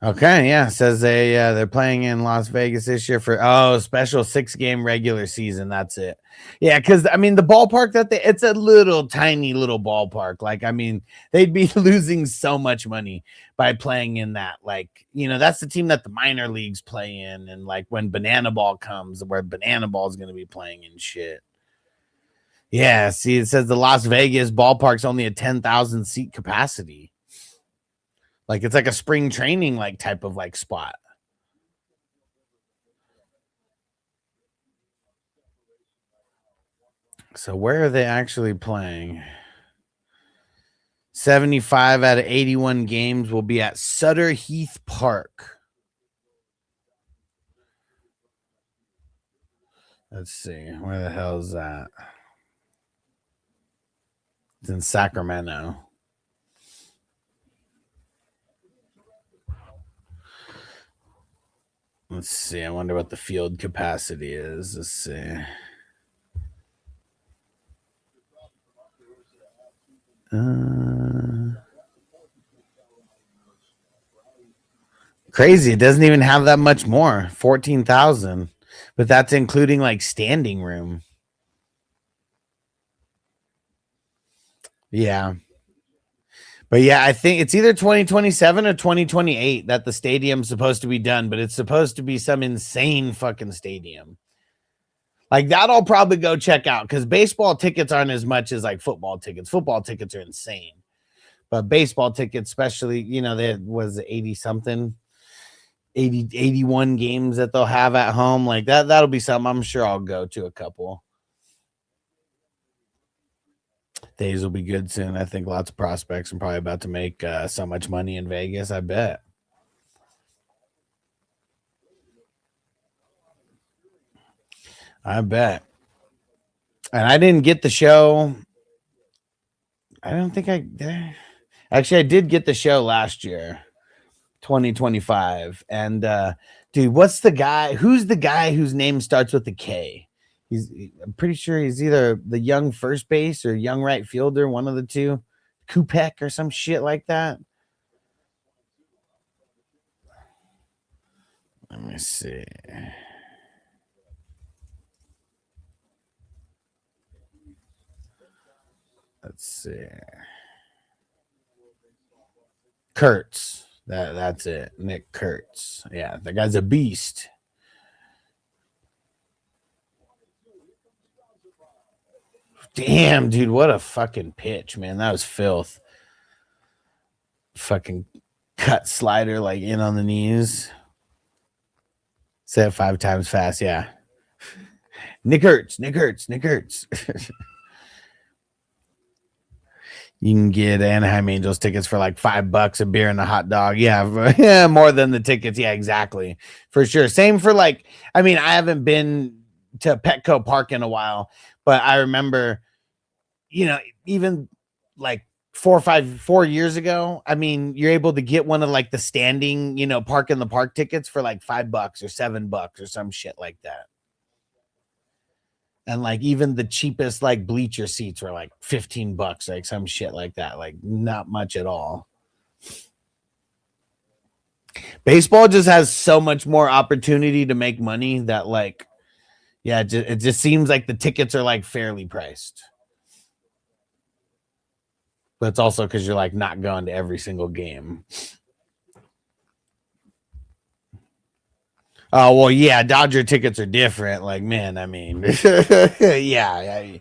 Okay, yeah, says they're playing in Las Vegas this year for special 6-game regular season. That's it. Yeah, because I mean the ballpark it's a little tiny little ballpark. Like, I mean, they'd be losing so much money by playing in that. Like, that's the team that the minor leagues play in, and like when Banana Ball comes, where Banana Ball is going to be playing and shit. Yeah, see, it says the Las Vegas ballpark's only a 10,000 seat capacity. Like, it's like a spring training like type of like spot. So where are they actually playing? 75 out of 81 games will be at Sutter Heath Park. Let's see. Where the hell is that? It's in Sacramento. Let's see. I wonder what the field capacity is. Let's see. Crazy. It doesn't even have that much more. 14,000. But that's including like standing room. Yeah. But yeah, I think it's either 2027 or 2028 that the stadium's supposed to be done, but it's supposed to be some insane fucking stadium. Like, that I'll probably go check out, because baseball tickets aren't as much as like football tickets. Football tickets are insane. But baseball tickets, especially, there was 80 something, 81 games that they'll have at home. Like that'll be something I'm sure I'll go to a couple. Days will be good soon. I think lots of prospects are probably about to make so much money in Vegas. I bet. And I didn't get the show. I don't think actually I did get the show last year, 2025. And dude, who's the guy whose name starts with a K? I'm pretty sure he's either the young first base or young right fielder, one of the two. Kupek or some shit like that. Let me see. Let's see. Kurtz. That's it. Nick Kurtz. Yeah, the guy's a beast. Damn, dude, what a fucking pitch, man. That was filth. Fucking cut slider like in on the knees. Say it 5 times fast, yeah. Nick Hurts. You can get Anaheim Angels tickets for like $5, a beer and a hot dog. Yeah, more than the tickets. Yeah, exactly. For sure. Same for like, I mean, I haven't been to Petco Park in a while, but I remember, even like 4 years ago, I mean, you're able to get one of like the standing, park in the park tickets for like $5 or $7 or some shit like that. And like even the cheapest like bleacher seats were like $15, like some shit like that. Like not much at all. Baseball just has so much more opportunity to make money that like, yeah, it just seems like the tickets are like fairly priced. But it's also because you're like not going to every single game. Oh, well, yeah, Dodger tickets are different. Like, man, I mean, yeah,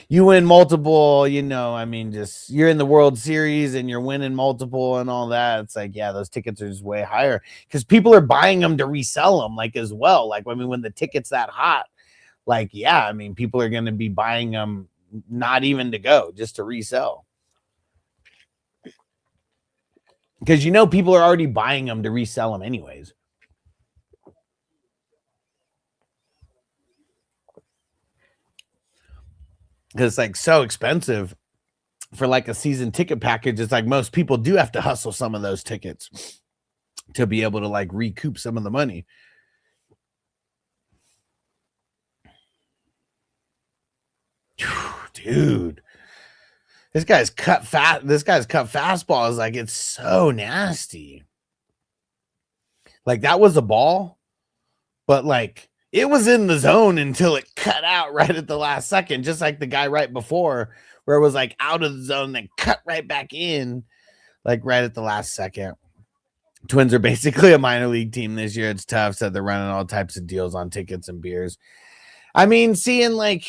you win multiple, I mean, just you're in the World Series and you're winning multiple and all that. It's like, yeah, those tickets are just way higher because people are buying them to resell them, like, as well. Like, I mean, when the ticket's that hot, like, yeah, I mean, people are going to be buying them not even to go, just to resell. Because, people are already buying them to resell them anyways. Because it's like so expensive for like a season ticket package. It's like most people do have to hustle some of those tickets to be able to like recoup some of the money. Dude, this guy's cut fastball is like, it's so nasty. Like that was a ball, but like it was in the zone until it cut out right at the last second, just like the guy right before where it was like out of the zone, then cut right back in, like right at the last second. Twins are basically a minor league team this year. It's tough. So they're running all types of deals on tickets and beers. I mean, seeing like,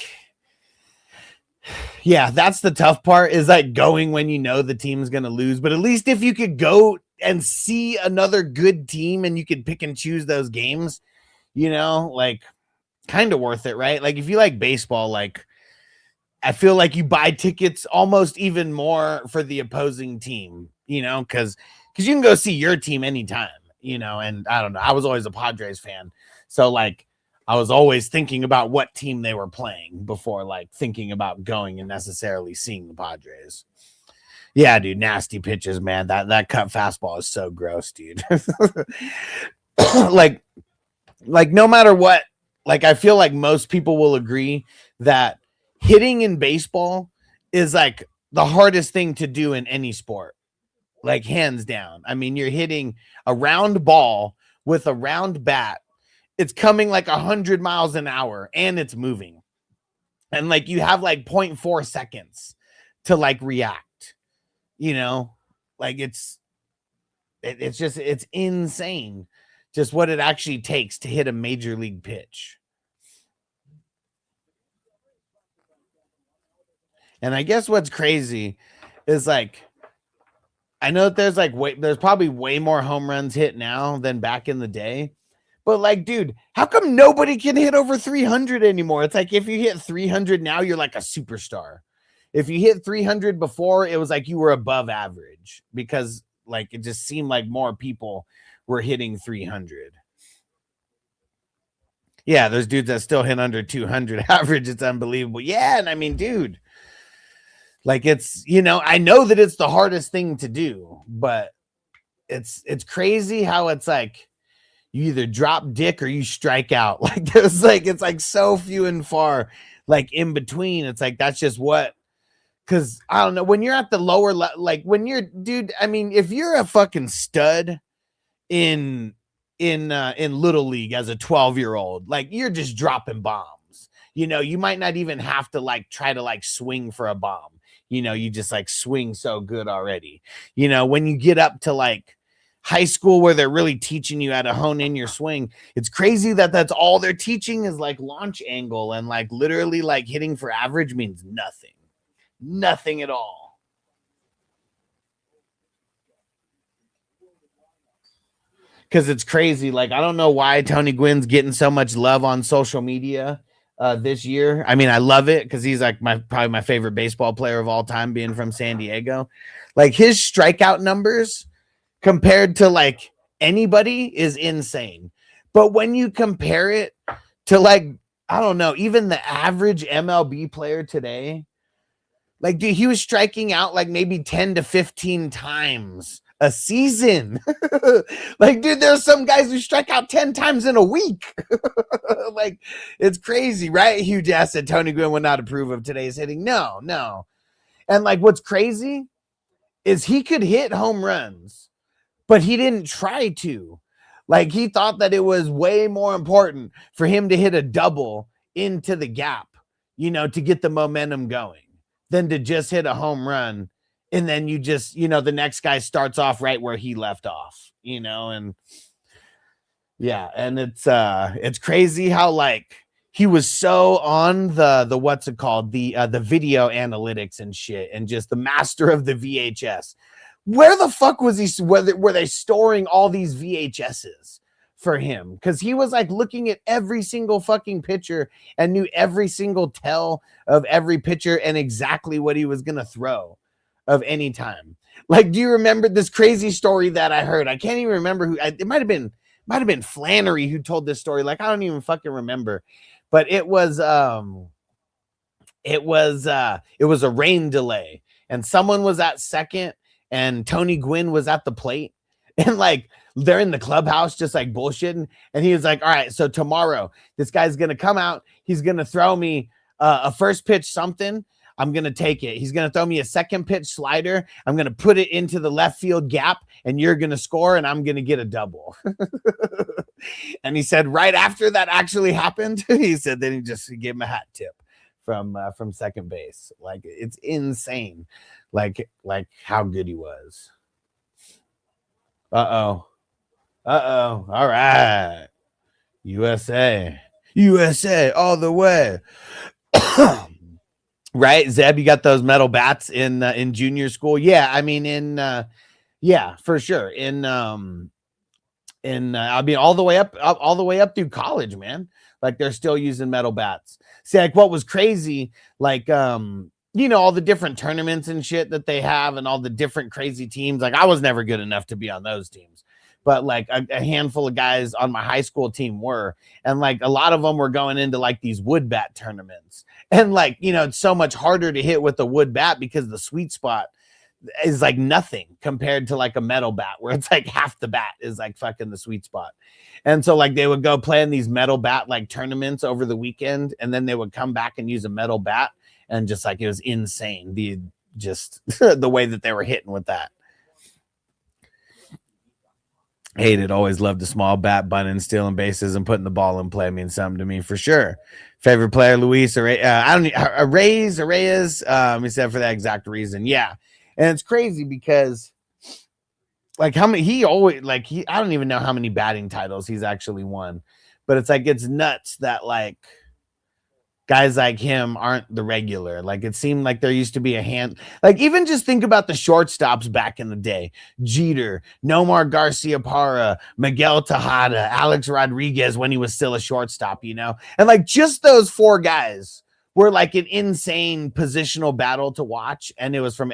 yeah, that's the tough part is like going when you know the team's going to lose. But at least if you could go and see another good team and you could pick and choose those games, like kind of worth it, right? Like if you like baseball, like I feel like you buy tickets almost even more for the opposing team, because you can go see your team anytime, and I don't know. I was always a Padres fan. So like I was always thinking about what team they were playing before like thinking about going and necessarily seeing the Padres. Yeah, dude, nasty pitches, man. That cut fastball is so gross, dude. Like no matter what, like I feel like most people will agree that hitting in baseball is like the hardest thing to do in any sport, like hands down. I mean, you're hitting a round ball with a round bat. It's coming like 100 miles an hour and it's moving. And like you have like 0.4 seconds to like react, like it's insane just what it actually takes to hit a major league pitch. And I guess what's crazy is like, I know that there's probably way more home runs hit now than back in the day. But like, dude, how come nobody can hit over 300 anymore? It's like if you hit 300 now, you're like a superstar. If you hit 300 before, it was like you were above average because like it just seemed like more people were hitting 300. Yeah, there's dudes that still hit under 200 average. It's unbelievable. Yeah, and I mean, dude, like it's, I know that it's the hardest thing to do, but it's crazy how it's like you either drop dick or you strike out. Like there's like, it's like so few and far, like in between. It's like, that's just what, cause I don't know when you're at the lower, like when you're dude, I mean, if you're a fucking stud in little league as a 12-year-old, like you're just dropping bombs, you might not even have to like try to like swing for a bomb. You just like swing so good already, when you get up to like high school where they're really teaching you how to hone in your swing. It's crazy that that's all they're teaching is like launch angle and like literally like hitting for average means nothing at all. Because it's crazy. Like, I don't know why Tony Gwynn's getting so much love on social media this year. I mean, I love it because he's like probably my favorite baseball player of all time, being from San Diego. Like his strikeout numbers compared to like anybody is insane. But when you compare it to like, I don't know, even the average MLB player today, like, dude, he was striking out like maybe 10 to 15 times a season. Like, dude, there's some guys who strike out 10 times in a week. Like, it's crazy, right? Huge asset. Tony Gwynn would not approve of today's hitting. No. And like, what's crazy is he could hit home runs, but he didn't try to. Like, he thought that it was way more important for him to hit a double into the gap, you know, to get the momentum going, than to just hit a home run. And then you just, you know, the next guy starts off right where he left off, you know, and yeah. And it's crazy how like he was so on the what's it called? The video analytics and shit, and just the master of the VHS. Where the fuck was he? Were they storing all these VHSs for him? Because he was like looking at every single fucking pitcher and knew every single tell of every pitcher and exactly what he was gonna throw of any time. Like, do you remember this crazy story that I heard? I can't even remember who. It might have been Flannery who told this story. Like, I don't even fucking remember, but it was a rain delay, and someone was at second, and Tony Gwynn was at the plate, and like they're in the clubhouse just like bullshitting, and he was like, all right, so tomorrow this guy's gonna come out, he's gonna throw me a first pitch something, I'm gonna take it, he's gonna throw me a second pitch slider, I'm gonna put it into the left field gap, and you're gonna score, and I'm gonna get a double. And he said right after that actually happened, he said then he gave him a hat tip from second base. Like, it's insane, like how good he was. All right, USA all the way. Right, Zeb, you got those metal bats in junior school? Yeah, I mean yeah, for sure. I mean all the way up through college, man. Like, they're still using metal bats. See, like, what was crazy, like you know, all the different tournaments and shit that they have, and all the different crazy teams. Like, I was never good enough to be on those teams, but like a handful of guys on my high school team were, and like a lot of them were going into like these wood bat tournaments. And like, you know, it's so much harder to hit with a wood bat because the sweet spot is like nothing compared to like a metal bat, where it's like half the bat is like fucking the sweet spot. And so like they would go play in these metal bat like tournaments over the weekend, and then they would come back and use a metal bat, and just like, it was insane, the the way that they were hitting with that. Hated, always loved the small bat, bunting, stealing bases, and putting the ball in play means something to me for sure. Favorite player, Luis Arraez. He said for that exact reason. Yeah, and it's crazy because like how many I don't even know how many batting titles he's actually won, but it's like, it's nuts that like guys like him aren't the regular. Like, it seemed like there used to be a hand, like, even just think about the shortstops back in the day: Jeter, Nomar Garciaparra, Miguel Tejada, Alex Rodriguez, when he was still a shortstop, you know? And like, just those four guys were like an insane positional battle to watch. And it was from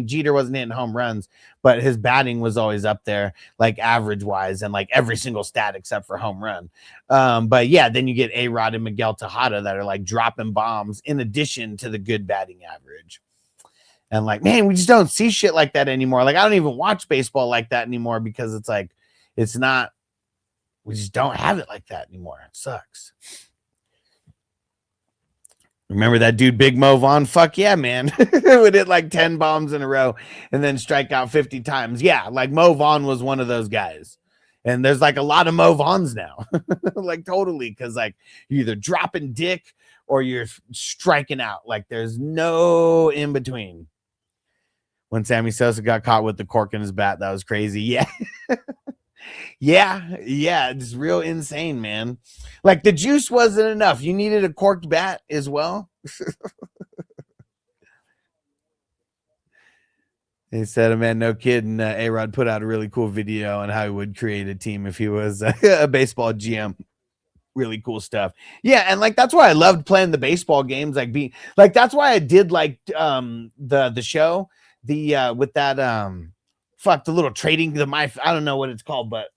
Jeter wasn't hitting home runs, but his batting was always up there, like average wise, and like every single stat except for home run. But yeah, then you get A-Rod and Miguel Tejada that are like dropping bombs in addition to the good batting average. And like, man, we just don't see shit like that anymore. Like, I don't even watch baseball like that anymore, because it's like, we just don't have it like that anymore. It sucks. Remember that dude, Big Mo Vaughn? Fuck yeah, man. Would hit like 10 bombs in a row and then strike out 50 times. Yeah, like Mo Vaughn was one of those guys. And there's like a lot of Mo Vaughns now. Like, totally, because like you're either dropping dick or you're striking out. Like, there's no in between. When Sammy Sosa got caught with the cork in his bat, that was crazy. Yeah. Yeah, it's real insane, man. Like, the juice wasn't enough. You needed a corked bat as well. He said, man, no kidding. A-Rod put out a really cool video on how he would create a team if he was a baseball GM. really cool stuff. Yeah, and like that's why I loved playing the baseball games. Like being like that's why I did like the show with that the little trading I don't know what it's called, but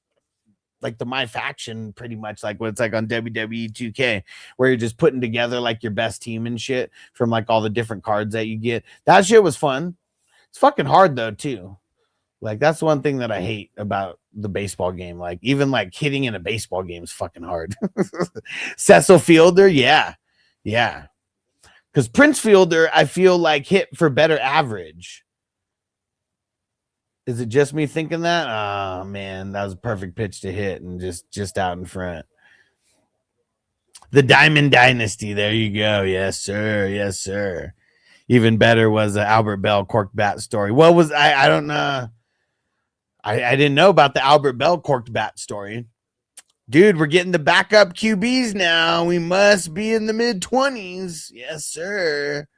like the My Faction, pretty much like what it's like on WWE 2K, where you're just putting together like your best team and shit from like all the different cards that you get. That shit was fun. It's fucking hard though too. Like that's one thing that I hate about the baseball game. Like even like hitting in a baseball game is fucking hard. Cecil Fielder, yeah. Because Prince Fielder, I feel like hit for better average. Is it just me thinking that? Oh man, that was a perfect pitch to hit and just out in front. The Diamond Dynasty, there you go. Yes, sir. Even better was the Albert Bell corked bat story. What was I don't know. I didn't know about the Albert Bell corked bat story. Dude, we're getting the backup QBs now. We must be in the mid-20s. Yes, sir.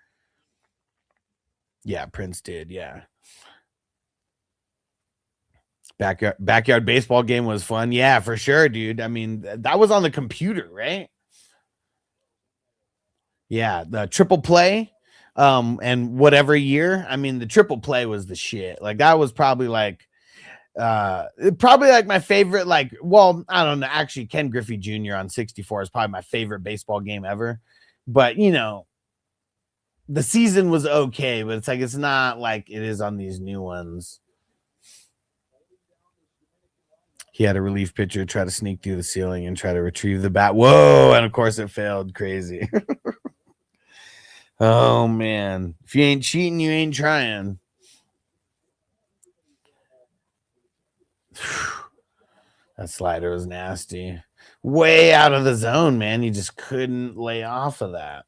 Yeah, Prince did, yeah. Backyard baseball game was fun. Yeah, for sure, dude. I mean, that was on the computer, right? Yeah, the triple play. And whatever year. I mean, the triple play was the shit. Like that was probably like my favorite, like, well, I don't know. Actually, Ken Griffey Jr. on 64 is probably my favorite baseball game ever. But you know, the season was okay, but it's like it's not like it is on these new ones. He had a relief pitcher try to sneak through the ceiling and try to retrieve the bat. Whoa, and of course it failed. Crazy. Oh man. If you ain't cheating, you ain't trying. That slider was nasty. Way out of the zone, man. You just couldn't lay off of that.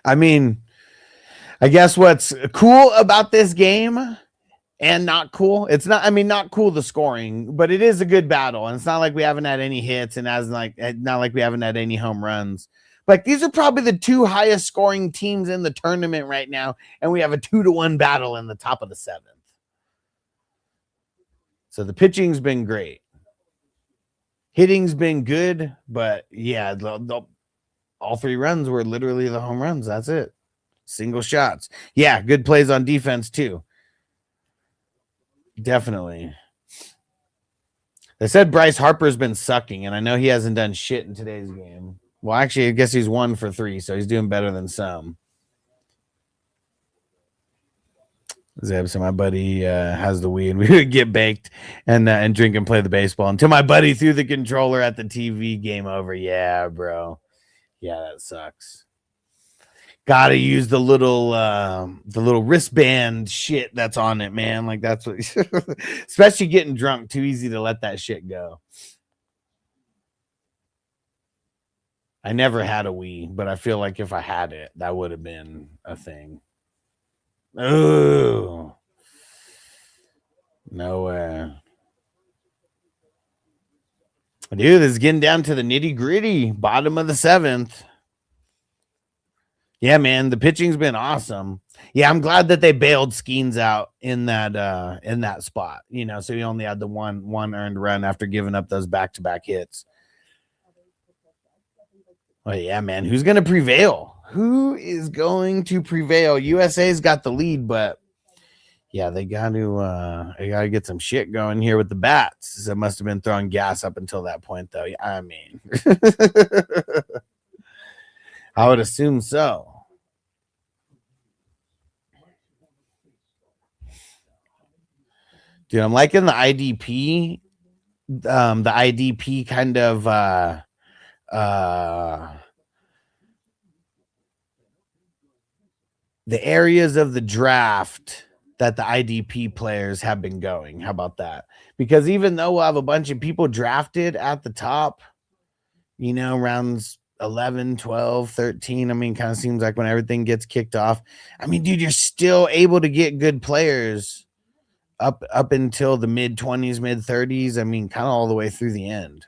I mean, I guess what's cool about this game and not cool, it's not, I mean, not cool the scoring, but it is a good battle. And it's not like we haven't had any hits and not like we haven't had any home runs. Like these are probably the two highest scoring teams in the tournament right now. And we have a 2-1 battle in the top of the 7th. So the pitching's been great. Hitting's been good, but yeah, all 3 runs were literally the home runs. That's it. Single shots. Yeah, good plays on defense too. Definitely. They said Bryce Harper's been sucking, and I know he hasn't done shit in today's game. Well, actually, I guess he's 1 for 3, so he's doing better than some. Zeb, so my buddy has the Wii, and we would get baked and drink and play the baseball until my buddy threw the controller at the TV. Game over. Yeah, bro. Yeah, that sucks. Gotta use the little wristband shit that's on it, man. Like that's what, especially getting drunk. Too easy to let that shit go. I never had a Wii, but I feel like if I had it, that would have been a thing. Oh, no way. Dude, it's getting down to the nitty gritty, bottom of the 7th. Yeah, man, the pitching's been awesome. Yeah, I'm glad that they bailed Skeens out in that spot. You know, so he only had the one earned run after giving up those back-to-back hits. Oh yeah, man, who's gonna prevail? Who is going to prevail? USA's got the lead, but yeah, they got to get some shit going here with the bats. So it must have been throwing gas up until that point, though. I mean, I would assume so. Dude, I'm liking the IDP. The IDP kind of the areas of the draft that the IDP players have been going. How about that? Because even though we'll have a bunch of people drafted at the top, you know, rounds 11, 12, 13, I mean, kind of seems like when everything gets kicked off, I mean, dude, you're still able to get good players up until the mid-20s, mid-30s. I mean, kind of all the way through the end.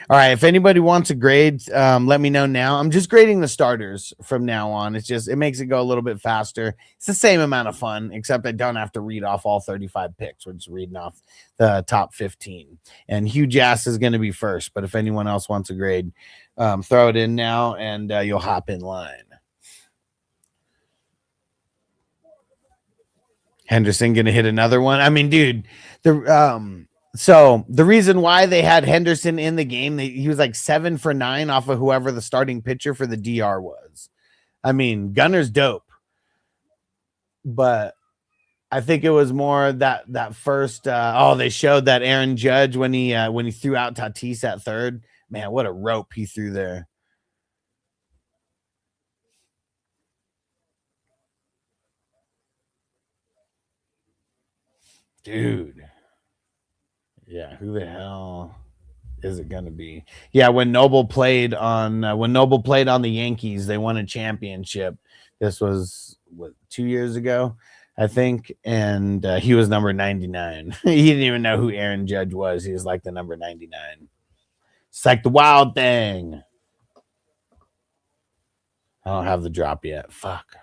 All right. If anybody wants a grade, let me know now. I'm just grading the starters from now on. It makes it go a little bit faster. It's the same amount of fun, except I don't have to read off all 35 picks. We're just reading off the top 15. And Hugh Jass is going to be first. But if anyone else wants a grade, throw it in now and you'll hop in line. Henderson going to hit another one. I mean, dude, so the reason why they had Henderson in the game, he was like 7 for 9 off of whoever the starting pitcher for the DR was. I mean, Gunner's dope, but I think it was more that first. They showed that Aaron Judge when he threw out Tatis at third. Man, what a rope he threw there. Dude. Yeah, who the hell is it gonna be? Yeah, when Noble played on the Yankees, they won a championship. This was 2 years ago, I think, and he was number 99. He didn't even know who Aaron Judge was. He was like the number 99. It's like the Wild Thing. I don't have the drop yet. Fuck.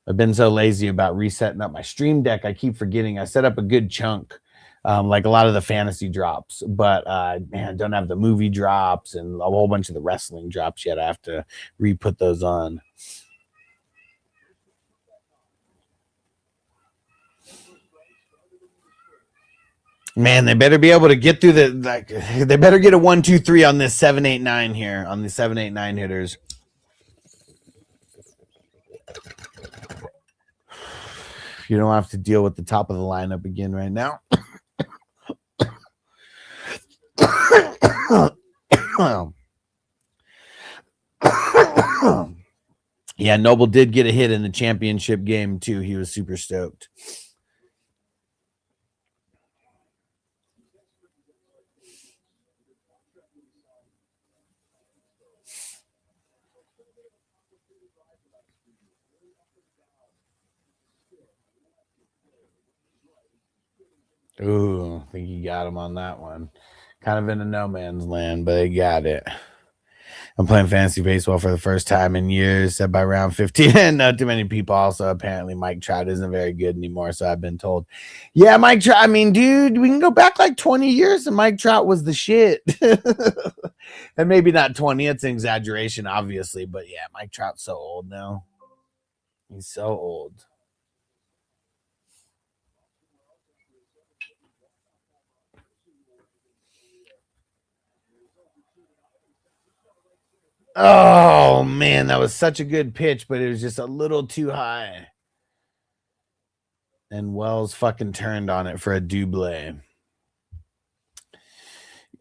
I've been so lazy about resetting up my Stream Deck. I keep forgetting. I set up a good chunk. Like a lot of the fantasy drops, but man, don't have the movie drops and a whole bunch of the wrestling drops yet. I have to re-put those on. Man, they better be able to get through they better get a 1, 2, 3 on this 7, 8, 9 here on the 7, 8, 9 hitters. You don't have to deal with the top of the lineup again right now. Yeah, Noble did get a hit in the championship game too. He was super stoked. Ooh, I think he got him on that one. Kind of in a no man's land, but he got it. I'm playing fantasy baseball for the first time in years, said by round 15. And not too many people. Also, apparently, Mike Trout isn't very good anymore. So I've been told. Yeah, Mike Trout. I mean, dude, we can go back like 20 years and Mike Trout was the shit. And maybe not 20. It's an exaggeration, obviously. But yeah, Mike Trout's so old now. He's so old. Oh, man, that was such a good pitch, but it was just a little too high. And Wells fucking turned on it for a double.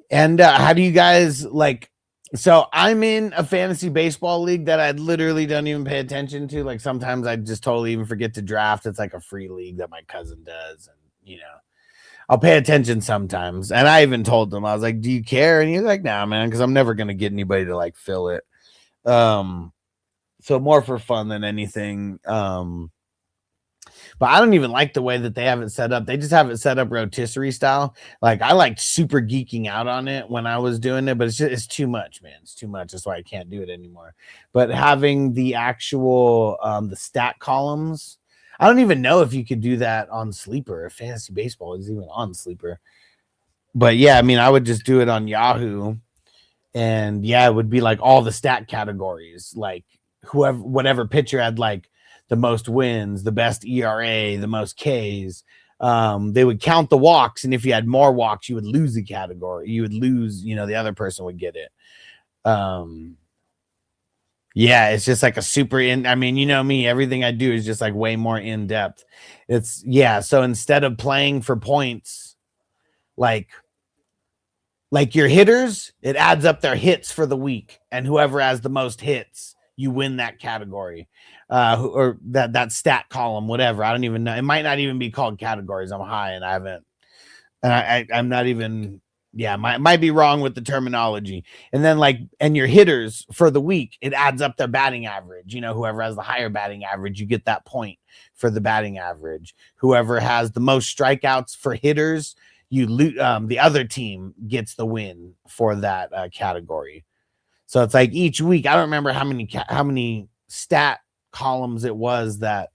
And how do you guys like? So I'm in a fantasy baseball league that I literally don't even pay attention to. Like sometimes I just totally even forget to draft. It's like a free league that my cousin does. And, you know, I'll pay attention sometimes. And I even told them, I was like, do you care? And he's like, nah, man, because I'm never going to get anybody to like fill it. So more for fun than anything. But I don't even like the way that they have it set up. They just have it set up rotisserie style. Like I liked super geeking out on it when I was doing it, but it's too much, man. It's too much. That's why I can't do it anymore. But having the actual the stat columns, I don't even know if you could do that on Sleeper. If fantasy baseball is even on Sleeper. But yeah, I mean, I would just do it on Yahoo. And yeah, it would be like all the stat categories, like whatever pitcher had like the most wins, the best ERA, the most Ks. They would count the walks, and if you had more walks, you would lose the category. You would lose, the other person would get it. Yeah, it's just like a super I mean, you know me, everything I do is just like way more in depth. So instead of playing for points, like your hitters, it adds up their hits for the week, and whoever has the most hits, you win that category. Or that stat column, whatever. I don't even know. It might not even be called categories. I'm high and I haven't, and I'm not even, might be wrong with the terminology. And then and your hitters for the week, it adds up their batting average. Whoever has the higher batting average, you get that point for the batting average. Whoever has the most strikeouts for hitters, the other team gets the win for that category. So it's like each week, I don't remember how many stat columns it was that,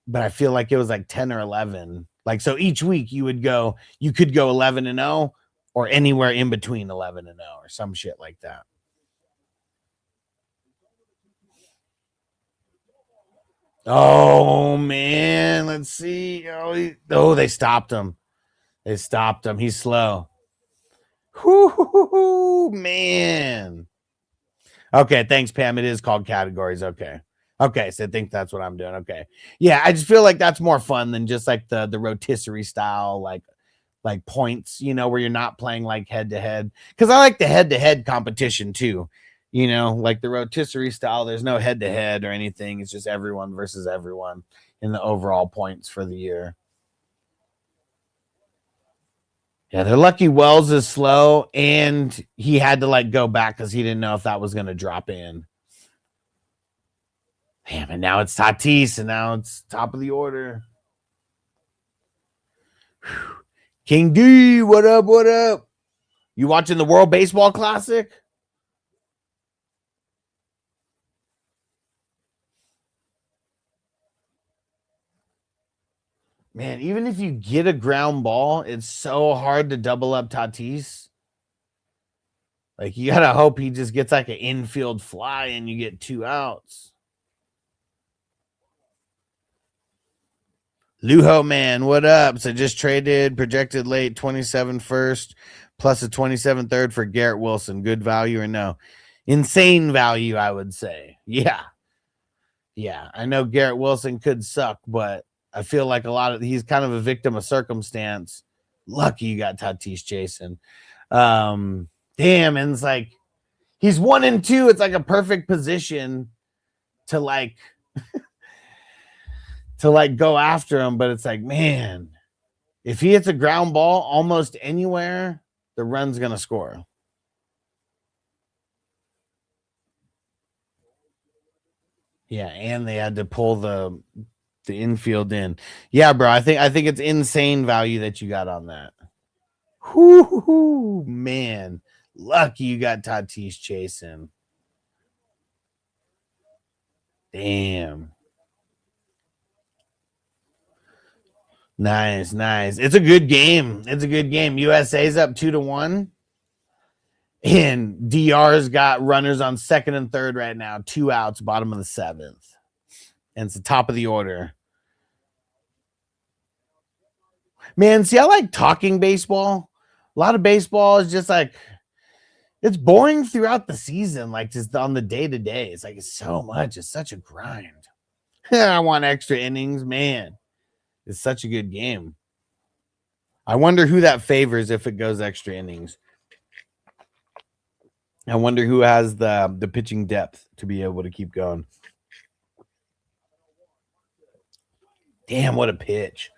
but I feel like it was like 10 or 11. Like, so each week you could go 11-0 or anywhere in between 11-0 or some shit like that. Oh man, let's see. Oh, they stopped him. He's slow. Whoo, man. Okay, thanks, Pam. It is called categories. Okay, so I think that's what I'm doing. Okay. Yeah, I just feel like that's more fun than just like the rotisserie style, like points, where you're not playing like head to head. Because I like the head to head competition too. Like the rotisserie style, there's no head to head or anything. It's just everyone versus everyone in the overall points for the year. Yeah, they're lucky Wells is slow, and he had to go back because he didn't know if that was going to drop in. Damn, and now it's Tatis, and now it's top of the order. Whew. King D, what up, what up? You watching the World Baseball Classic? Man, even if you get a ground ball, it's so hard to double up Tatis. Like, you got to hope he just gets like an infield fly and you get 2 outs. Lujo man, what up? So just traded projected late 27 first plus a 27 third for Garrett Wilson. Good value or no? Insane value, I would say. Yeah. I know Garrett Wilson could suck, but I feel like he's kind of a victim of circumstance. Lucky you got Tatis Jason. Damn, and it's like he's 1 and 2. It's like a perfect position to go after him, but it's like, man, if he hits a ground ball almost anywhere, the run's gonna score. Yeah, and they had to pull the infield in. Yeah, bro, I think it's insane value that you got on that. Whoo, man. Lucky you got Tatis chasing. Damn. Nice. It's a good game. USA's up 2-1. And DR's got runners on second and third right now. 2 outs, bottom of the 7th. And it's the top of the order. Man, see, I like talking baseball. A lot of baseball is just like, it's boring throughout the season, like just on the day-to-day. It's like, it's so much. It's such a grind. I want extra innings, man. It's such a good game. I wonder who that favors if it goes extra innings. I wonder who has the pitching depth to be able to keep going. Damn, what a pitch.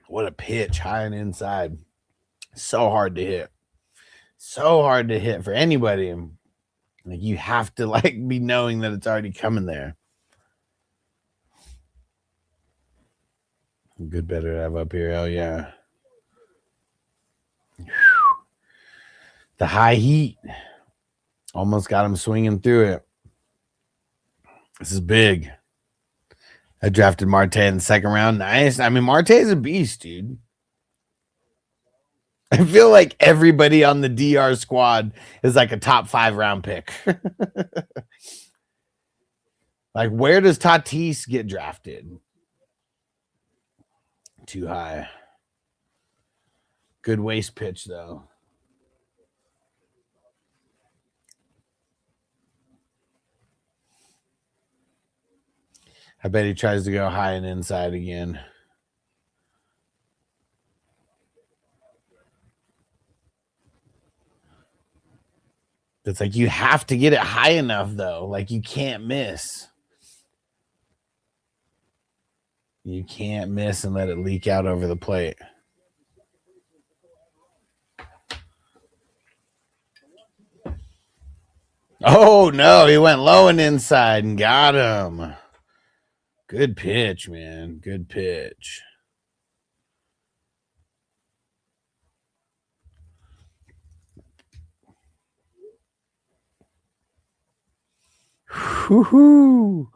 What a pitch, high and inside. So hard to hit. So hard to hit for anybody. Like, you have to be knowing that it's already coming there. Good better to have up here. Oh, yeah. The high heat almost got him swinging through it. This is big. I drafted Marte in the second round. Nice. I mean, Marte is a beast, dude. I feel like everybody on the DR squad is like a top 5 round pick. Like, where does Tatis get drafted? Too high. Good waist pitch, though. I bet he tries to go high and inside again. It's like you have to get it high enough, though. Like, you can't miss. You can't miss and let it leak out over the plate. Oh, no. He went low and inside and got him. Good pitch, man. Good pitch. Woo-hoo.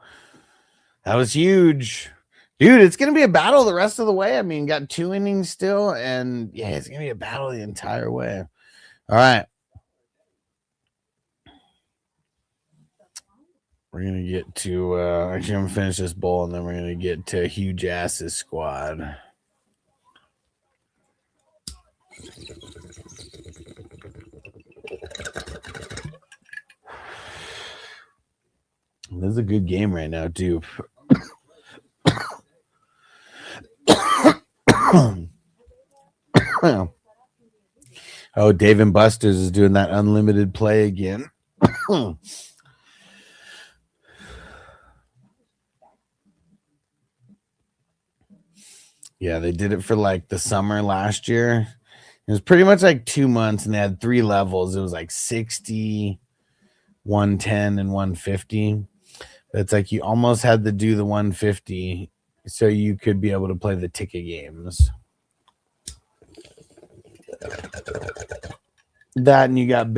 That was huge. Dude, it's going to be a battle the rest of the way. I mean, got 2 innings still, and yeah, it's going to be a battle the entire way. All right. We're going to get to, actually, I'm going to finish this bowl, and then we're going to get to Huge Ass's squad. This is a good game right now, too. Oh, Dave and Buster's is doing that unlimited play again. Yeah, they did it for like the summer last year. It was pretty much like 2 months, and they had 3 levels. It was like 60, 110, and 150. It's like you almost had to do the 150 so you could be able to play the ticket games. That and you got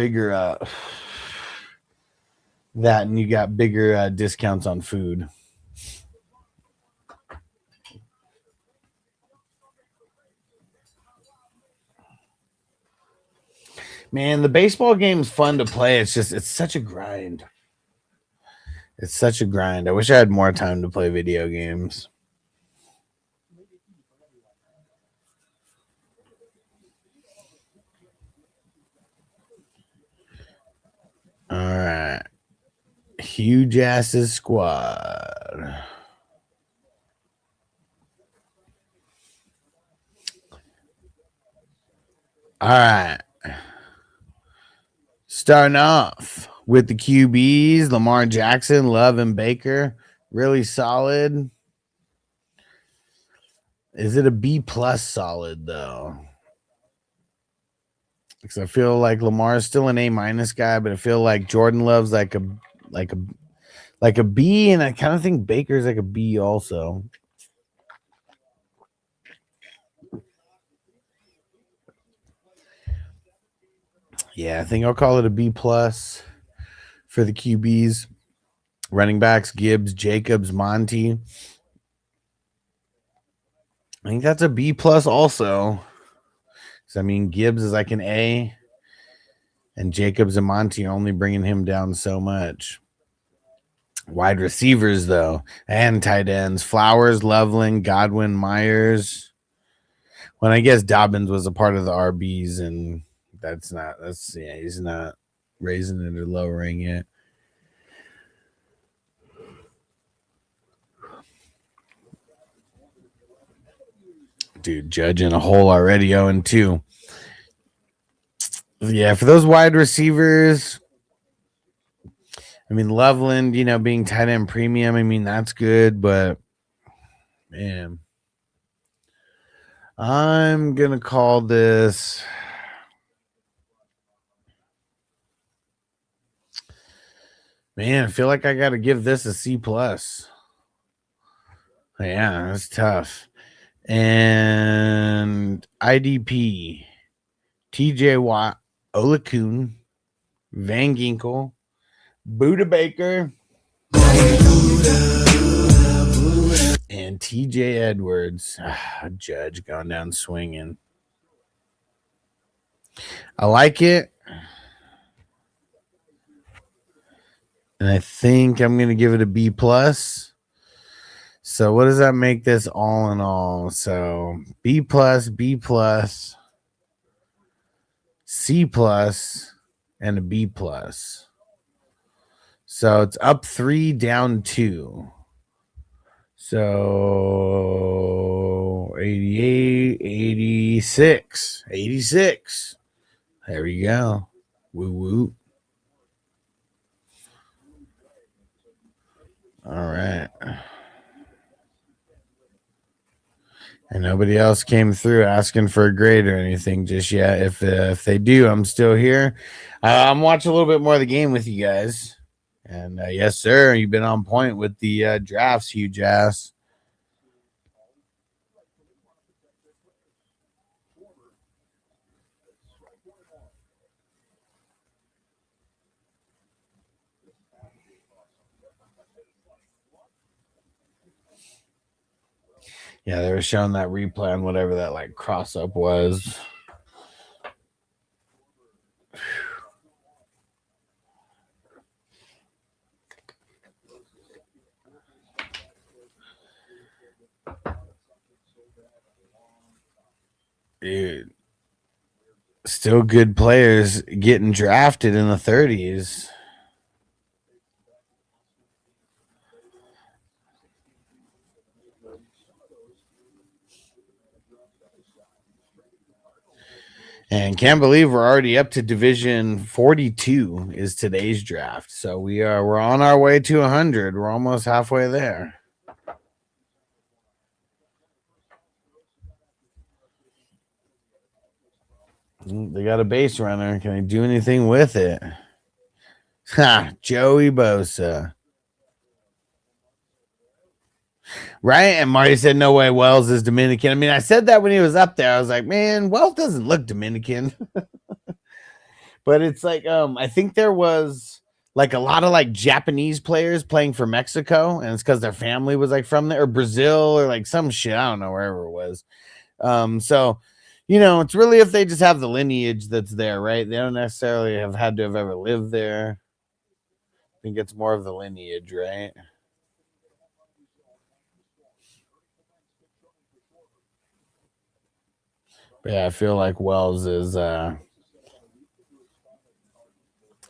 bigger discounts on food. Man, the baseball game's fun to play. It's such a grind. It's such a grind. I wish I had more time to play video games. All right. Huge Ass's squad. All right. Starting off with the QBs, Lamar Jackson, Love, and Baker. Really solid. Is it a B plus solid though? Because I feel like Lamar is still an A minus guy, but I feel like Jordan Love's like a B, and I kind of think Baker's like a B also. Yeah, I think I'll call it a B plus for the QBs. Running backs, Gibbs, Jacobs, Monty. I think that's a B plus also. So, I mean, Gibbs is like an A, and Jacobs and Monty are only bringing him down so much. Wide receivers, though, and tight ends. Flowers, Loveland, Godwin, Myers. When I guess Dobbins was a part of the RBs, and he's not raising it or lowering it. Dude, Judge in a hole already, 0-2. Yeah, for those wide receivers, I mean, Loveland, being tight end premium, I mean, that's good, but man, I'm going to call this. Man, I feel like I got to give this a C plus. Yeah, that's tough. And IDP, TJ Watt, Olakun, Van Ginkel, Buda Baker, and TJ Edwards. Judge gone down swinging. I like it. And I think I'm going to give it a B plus. So what does that make this all in all? So B plus, B plus, C plus, and a B plus. So it's up 3, down 2. So 88, 86, 86. There we go. Woo woo. All right. And nobody else came through asking for a grade or anything just yet. If they do, I'm still here. I'm watching a little bit more of the game with you guys. And yes, sir, you've been on point with the drafts, Huge Ass. Yeah, they were showing that replay on whatever that like cross up was. Dude, still good players getting drafted in the 30s. And can't believe we're already up to Division 42 is today's draft. So we're on our way to 100. We're almost halfway there. They got a base runner. Can I do anything with it? Ha, Joey Bosa. Right? And Marty said, no way, Wells is Dominican. I mean, I said that when he was up there. I was like, man, Wells doesn't look Dominican. But it's like, I think there was like a lot of like Japanese players playing for Mexico, and it's because their family was like from there, or Brazil, or like some shit. I don't know, wherever it was. So, you know, it's really if they just have the lineage that's there, right? They don't necessarily have had to have ever lived there. I think it's more of the lineage, right? But yeah, I feel like Wells is I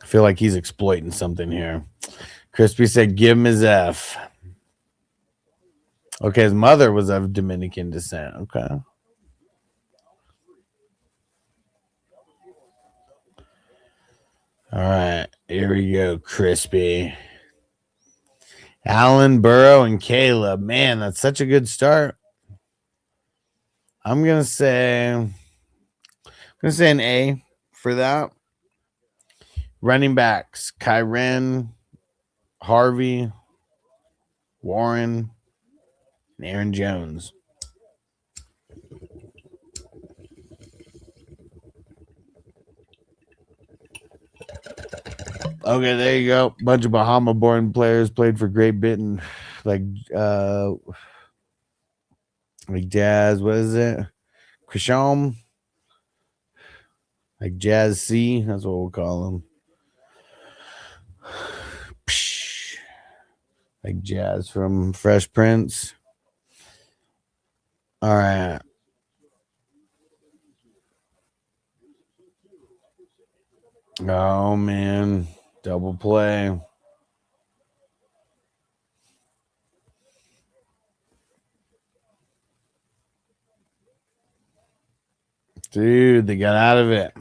feel like he's exploiting something here. Crispy said, give him his F. Okay, his mother was of Dominican descent. Okay. All right, here we go, Crispy. Alan, Burrow, and Caleb. Man, that's such a good start. I'm gonna say an A for that. Running backs: Kyren, Harvey, Warren, and Aaron Jones. Okay, there you go. Bunch of Bahama-born players played for Great Britain, like Jazz. What is it? Krisham, like Jazz C. That's what we'll call them. Like Jazz from Fresh Prince. All right. Oh man, double play. Dude, they got out of it.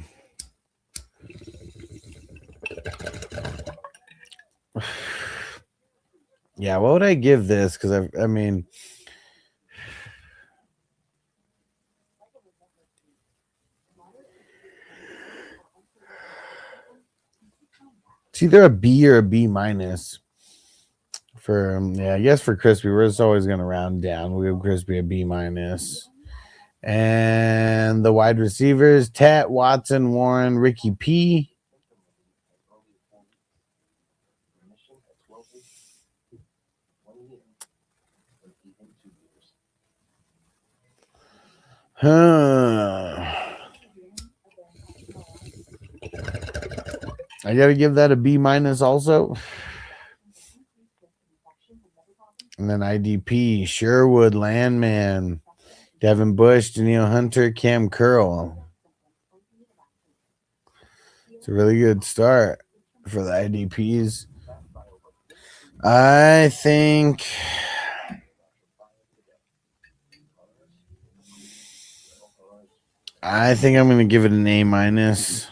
Yeah, what would I give this? Because I mean, it's either a B or a B minus. For yeah, I guess for Crispy, we're just always going to round down. We'll give Crispy a B minus. And the wide receivers: Tat, Watson, Warren, Ricky P. I gotta give that a B minus also. And then IDP, Sherwood, Landman, Devin Bush, Daniil Hunter, Cam Curl. It's a really good start for the IDPs. I think I'm going to give it an A minus.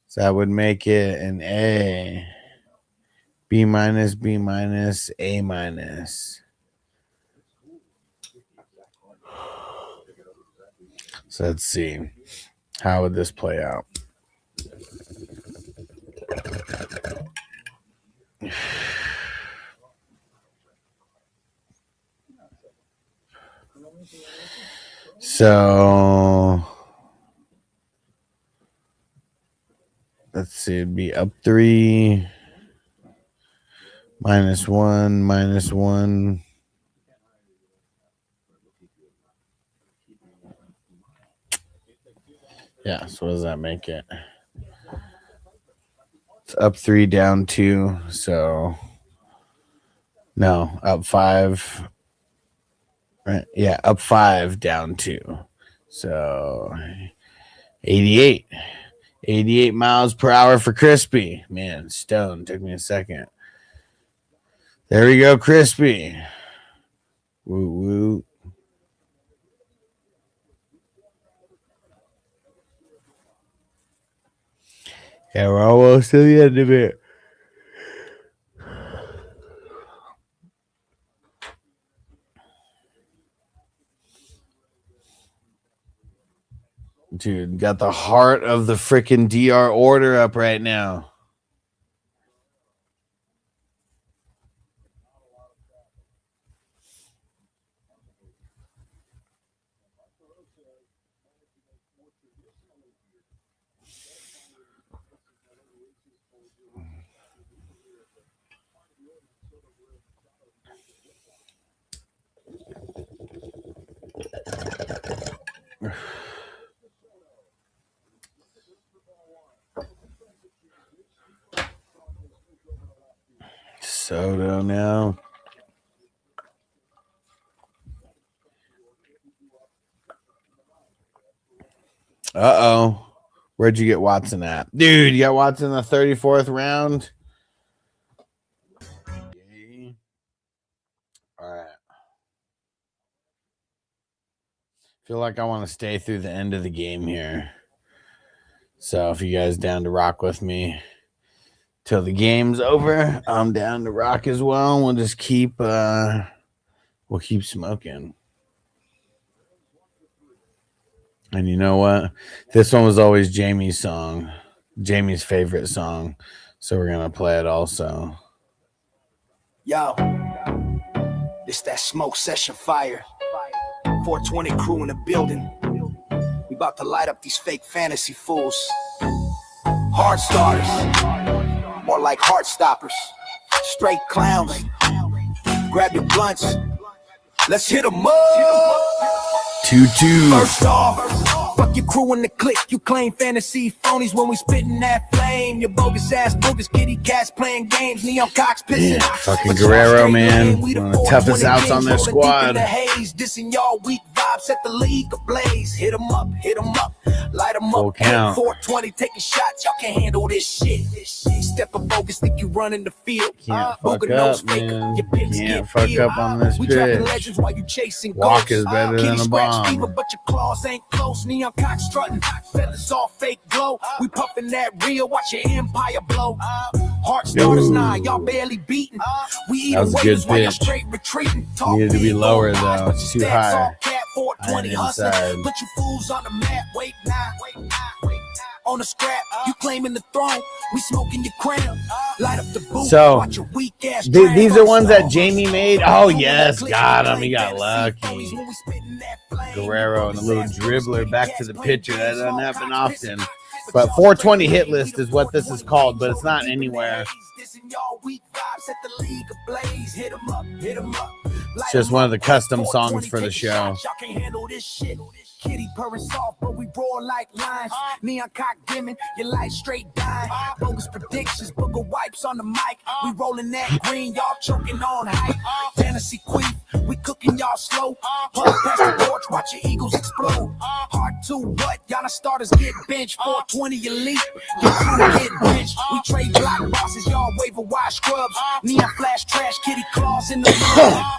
So that would make it an A. B minus, B minus, A minus. So let's see. How would this play out? So let's see, it'd be up 3, -1, -1. Yeah, so what does that make it? It's up 3, down 2. So, no, up 5. Right? Yeah, up 5, down 2. So, 88. 88 miles per hour for Crispy. Man, Stone took me a second. There we go, Crispy. Woo woo. Yeah, we're almost to the end of it. Dude, got the heart of the freaking DR order up right now. Soto now. Uh-oh. Where'd you get Watson at? Dude, you got Watson in the 34th round? Okay. All right. Feel like I want to stay through the end of the game here. So if you guys down to rock with me till the game's over, I'm down to rock as well. We'll just keep we'll keep smoking. And you know what? This one was always Jamie's song, Jamie's favorite song. So we're gonna play it also. Yo, it's that smoke session fire. 420 crew in the building. We about to light up these fake fantasy fools. Hard starters, more like heart stoppers. Straight clowns. Grab your blunts. Let's hit 'em up. 2-2. First off, fuck your crew in the clique. You claim fantasy phonies when we spittin' that flame. Your bogus ass bogus kitty cats playing games. Neon cocks pissing. Yeah, fucking Guerrero, man. One of the toughest outs on their squad. Dissing y'all weak vibes, set the league ablaze. Hit 'em up, light 'em Full up. count. 420 taking shots. Y'all can't handle this shit. Step up bogus, think you running the field. Can't fuck up, man. Can't fuck up on this We dropping bitch. legends while you chasing Walk ghosts. is better than a bomb. Fever, but your claws ain't close. Neon cock strutting, feathers all fake glow. We puffing that real, watch your empire blow. Heart starters, nah, y'all barely beating. We eat That was a good waves while y'all pitch. straight retreating. Needed to be lower, though. But It's too your stats high. all cat 420 And hustling. inside. Put you fools on the map, wait now. On the scrap, you claiming the throne. We smoking your crown. Light up the booth. So, watch your weak ass these are ones that Jamie made. Oh, yes. Got him. He got lucky. Guerrero and a little dribbler back to the pitcher. That doesn't happen often. But 420 hit list is what this is called, but it's not anywhere. It's just one of the custom songs for the show. Kitty purring soft, but we roar like lions. Neon cock dimming, your light straight dying. Bogus predictions, booger wipes on the mic. We rolling that green, y'all choking on hype. Fantasy queen, we cooking y'all slow. Pull past the torch, watch your eagles explode. Hard to what? Y'all the starters get benched. 420 elite, your crew get benched. We trade block bosses, y'all waiver wire scrubs. Neon flash trash, kitty claws in the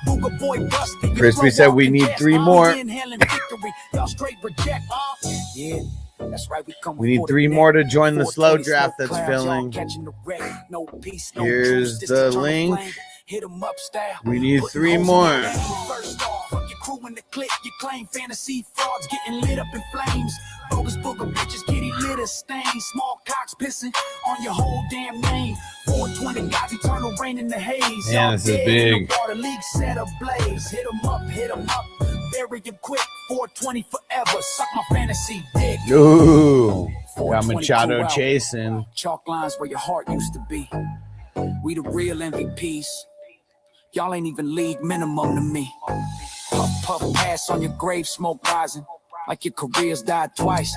booger boy busted. Crispy said we need 3 more. Inhaling victory, y'all straight reject. Yeah, that's right. We need 3 more to join the slow draft that's filling. Here's the link. Hit 'em up style. We need 3 more. First off, fuck your crew in the clique. You claim fantasy frauds getting lit up in flames. Bogus booger bitches getting litter stains. Small cocks pissing on your whole damn name. 420 guys, eternal rain in the haze. Man, this is big. The league set ablaze. Hit 'em up, bury him quick. 420 forever. Suck my fantasy dick. Ooh. Got Machado chasing. Chalk lines where your heart used to be. We the real MVPs. Y'all ain't even league minimum to me. Puff, puff, pass on your grave, smoke rising. Like your career's died twice.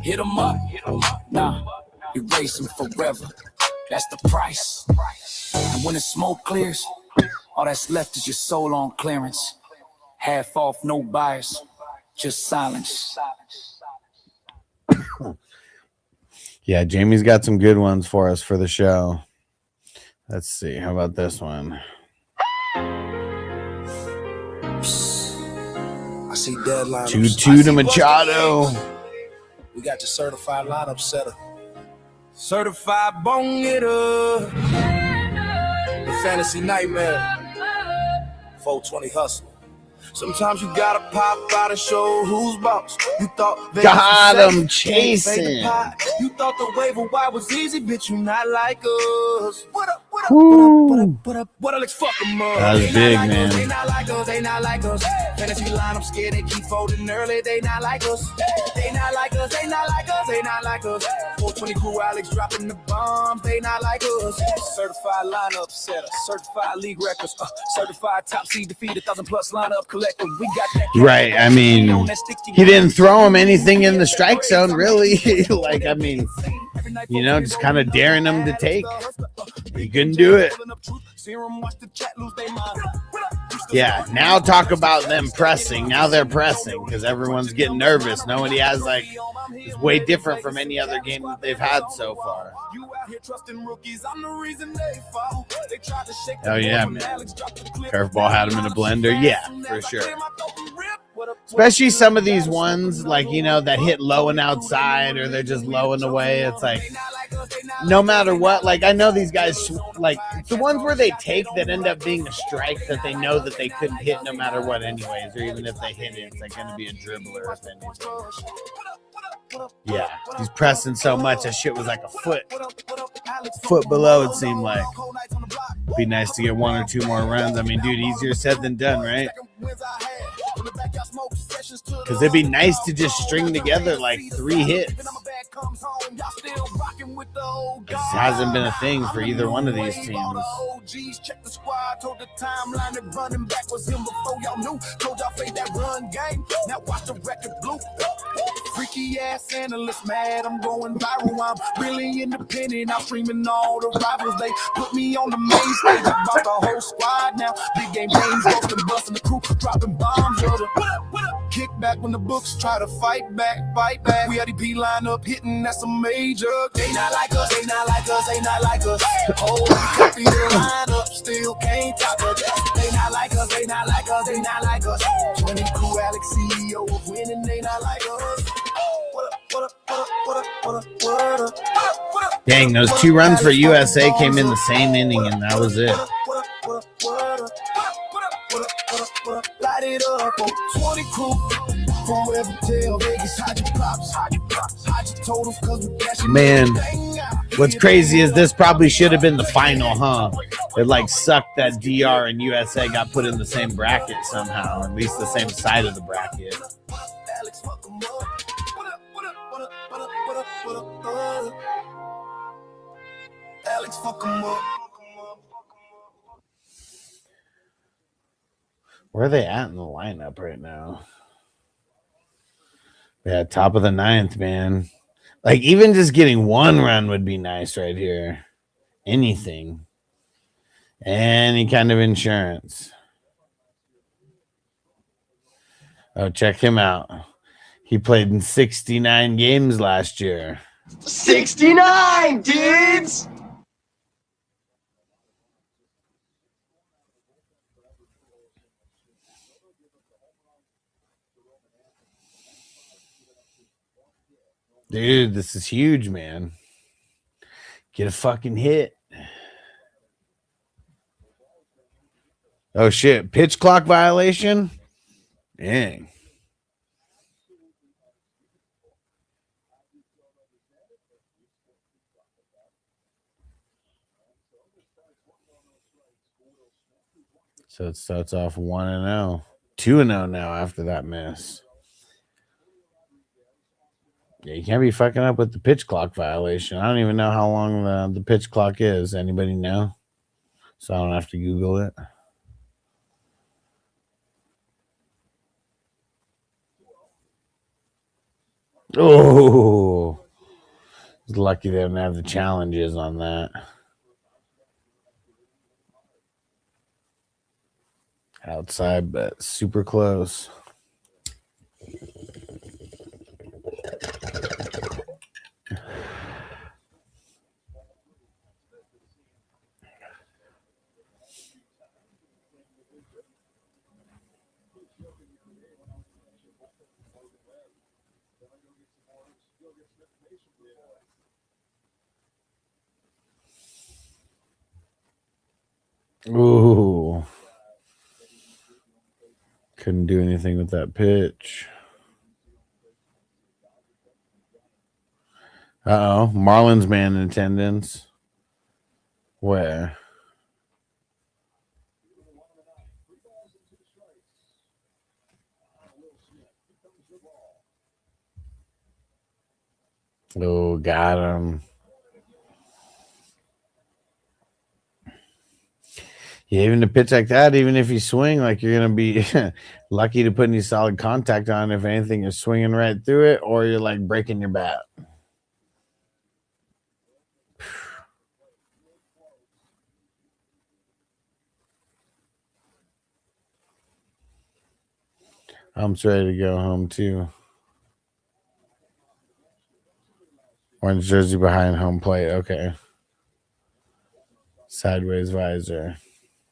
Hit 'em up. Nah, erase 'em forever. That's the price. And when the smoke clears, all that's left is your soul on clearance. Half off, no bias, just silence. Yeah, Jamie's got some good ones for us for the show. Let's see. How about this one? I see deadline. 2-2 to Machado. We got your certified lineup setter. Certified bone hitter. The fantasy nightmare. 420 hustle. Sometimes you gotta pop out and show who's boss. You thought Vegas Got was him safe, can't fake the chasing. pot. You thought the waiver wire was easy, bitch. You not like us. What up? What up? Woo. What up? What up? What up? Let's fuck 'em up. That was They not big, like man. us, they not like us. They not like us. Fantasy line, I'm scared they keep folding early. They not like us. They not like us. They not like us. They not like us. 420 crew, Alex dropping the bombs. They not like us. Certified lineup setter. Certified league records. Certified top seed defeat 1,000+ lineup collector. We got that. Right. I mean, he didn't throw him anything in the strike zone, really. Like, I mean, you know, just kind of daring him to take. He couldn't do it. Yeah, now talk about them pressing. Now they're pressing because everyone's getting nervous. Nobody has, like, it's way different from any other game that they've had so far. Oh, yeah, man. Curveball had him in a blender. Yeah, for sure. Especially some of these ones, like, you know, that hit low and outside or they're just low and away. It's like, no matter what, like, I know these guys, like, the ones where they take that end up being a strike that they know that they couldn't hit no matter what anyways, or even if they hit it, it's like going to be a dribbler if anything. Yeah, he's pressing so much that shit was like a foot below, it seemed like. Be nice to get 1 or 2 more runs. I mean, dude, easier said than done, right? Because it'd be nice to just string together like 3 hits. This hasn't been a thing for either one of these teams. Freaky ass analyst mad, I'm going viral. I'm really independent. I'm streaming all the rivals. They put me on the main stage. I bought the whole squad now. Big game games, busting, busting the crew, dropping bombs. Kick back when the books try to fight back, fight back. We RDP line up hitting, that's a major. They not like us, they not like us, they not like us. Oh, we copy the lineup, still can't top us. They not like us, they not like us, they not like us. 20 crew, Alex, CEO of winning, they not like us. Dang, those 2 runs for USA came in the same inning, and that was it. Light it up on 20 crew. Forever tell Vegas how you pops, how you totals, cause we dashing. Man, what's crazy is this probably should have been the final, huh? It like sucked that DR and USA got put in the same bracket somehow, at least the same side of the bracket. Alex, fuck 'em up. Where are they at in the lineup right now? Yeah, top of the 9th, man. Like, even just getting 1 run would be nice right here. Anything. Any kind of insurance. Oh, check him out. He played in 69 games last year. 69, dudes! Dude, this is huge, man. Get a fucking hit. Oh, shit. Pitch clock violation? Dang. So it starts off 1-0. 2-0 now after that miss. Yeah, you can't be fucking up with the pitch clock violation. I don't even know how long the pitch clock is. Anybody know? so I don't have to Google it. Oh, it's lucky they don't have the challenges on that. Outside, but super close. Ooh. Couldn't do anything with that pitch. Uh-oh. Marlins man in attendance. Where? Oh, got him. Yeah, even a pitch like that, even if you swing, like you're going to be lucky to put any solid contact on. If anything, you're swinging right through it or you're like breaking your bat. I'm ready to go home too. Orange jersey behind home plate. Okay. Sideways visor.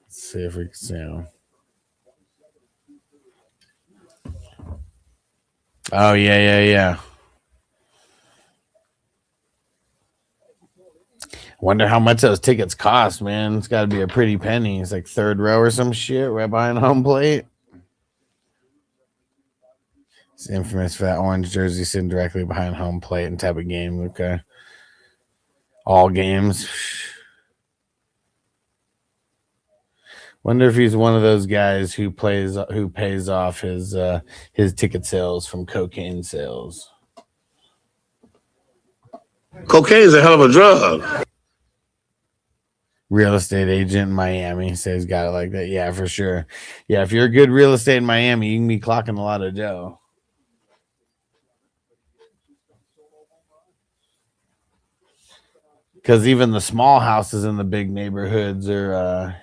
Let's see if we can see him. Oh, yeah. Wonder how much those tickets cost, man. It's got to be a pretty penny. It's like third row or some shit right behind home plate. It's infamous for that orange jersey sitting directly behind home plate and type of game. Okay. All games. Wonder if he's one of those guys who pays off his ticket sales from cocaine sales. Cocaine is a hell of a drug. Real estate agent in Miami says got it like that. Yeah, for sure. Yeah, if you're a good real estate in Miami, you can be clocking a lot of dough. Because even the small houses in the big neighborhoods are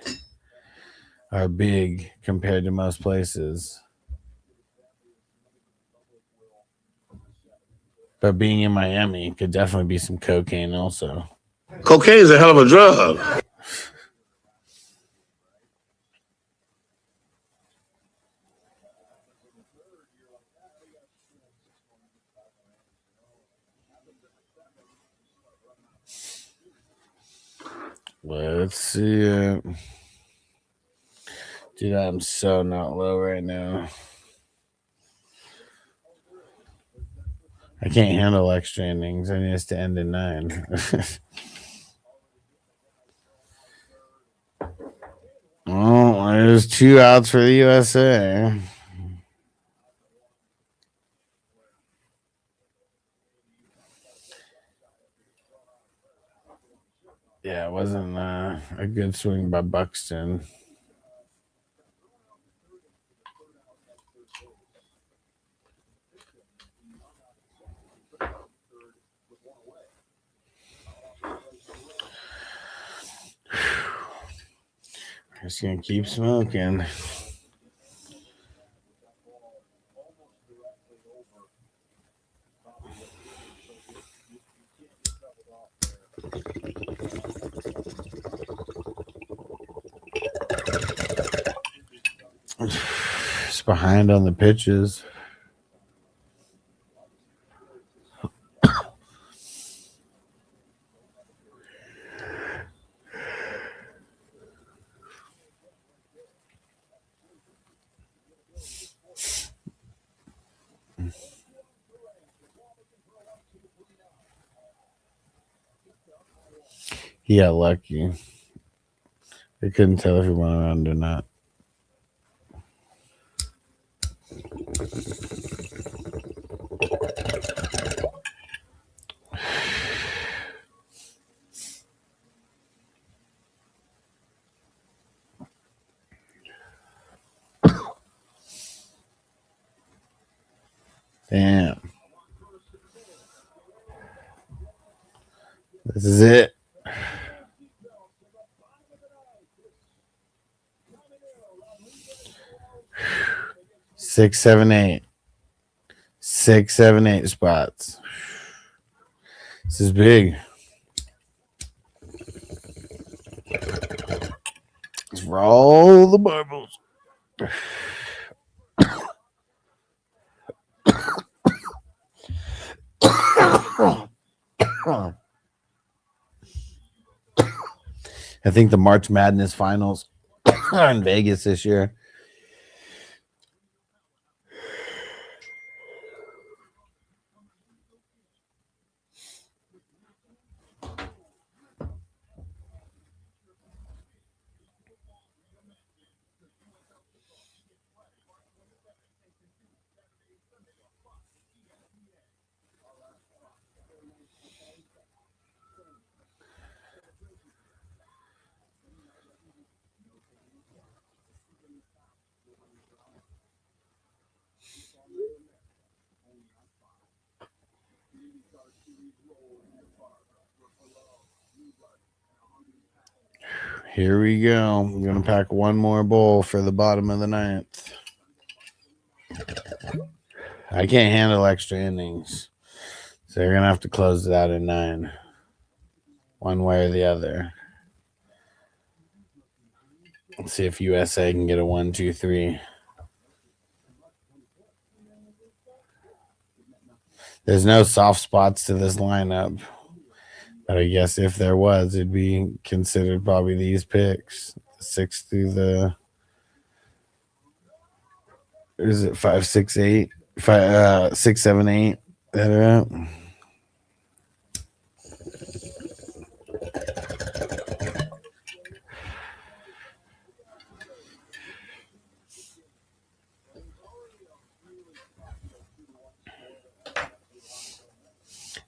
big compared to most places. But being in Miami could definitely be some cocaine also. Cocaine is a hell of a drug. Let's see it. Dude, I'm so not low right now. I can't handle extra innings. I need us to end in 9. Oh, there's 2 outs for the USA. Yeah, it wasn't a good swing by Buxton. Just gonna keep smoking. It's behind on the pitches. He got lucky. They couldn't tell if he went around or not. Damn. This is it. Six, 7, 8. 6, 7, 8 spots. This is big. Let's roll the marbles. I think the March Madness finals are in Vegas this year. Here we go. I'm going to pack one more bowl for the bottom of the ninth. I can't handle extra innings. So you're going to have to close it out in 9. One way or the other. Let's see if USA can get a 1, 2, 3. There's no soft spots to this lineup. But I guess if there was, it'd be considered probably these picks. 6 through the... Is it 5, 6, 8? 6, 7, 8 that are out.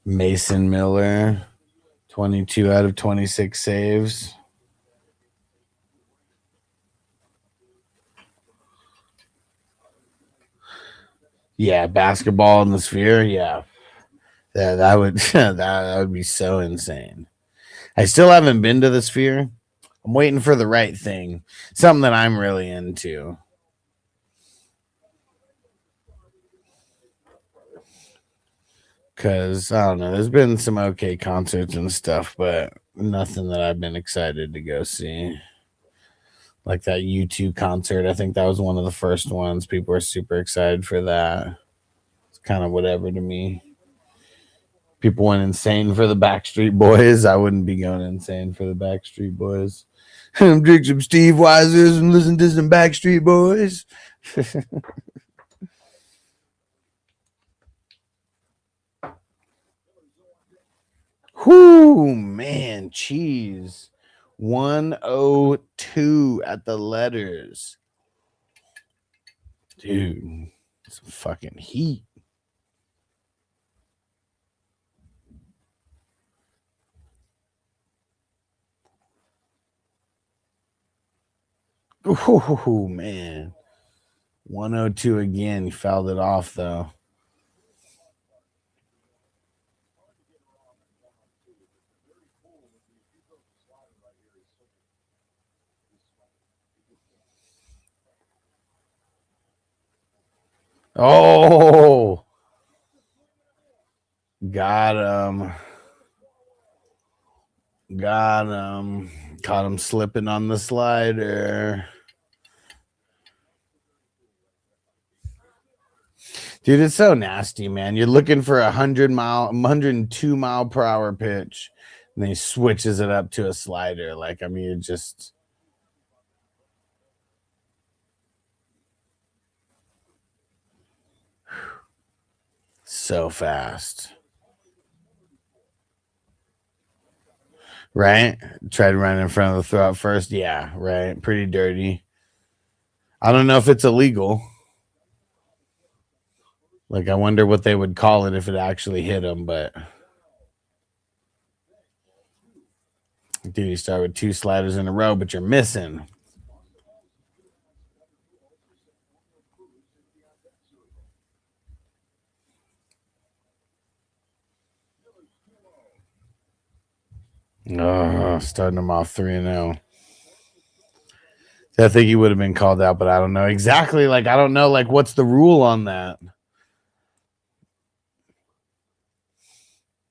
Mason Miller, 22 out of 26 saves. Yeah, basketball in the Sphere. Yeah, that would that would be so insane. I still haven't been to the Sphere. I'm waiting for the right thing, something that I'm really into. Because, I don't know, there's been some okay concerts and stuff, but nothing that I've been excited to go see. Like that U2 concert. I think that was one of the first ones. People were super excited for that. It's kind of whatever to me. People went insane for the Backstreet Boys. I wouldn't be going insane for the Backstreet Boys. Drink some Steve Weisers and listen to some Backstreet Boys. Whoo, man, cheese. 102 at the letters. Dude, some fucking heat. Ooh, man. 102 again. He fouled it off, though. Oh, got him. Got him. Caught him slipping on the slider. Dude, it's so nasty, man. You're looking for 102 mile per hour pitch, and then he switches it up to a slider. Like, I mean, it just. So fast. Right? Tried running in front of the throw out first. Yeah, right. Pretty dirty. I don't know if it's illegal. Like, I wonder what they would call it if it actually hit him, but. Dude, you start with 2 sliders in a row, but you're missing. starting him off 3-0. I think he would have been called out, but I don't know exactly. Like, I don't know, like, what's the rule on that?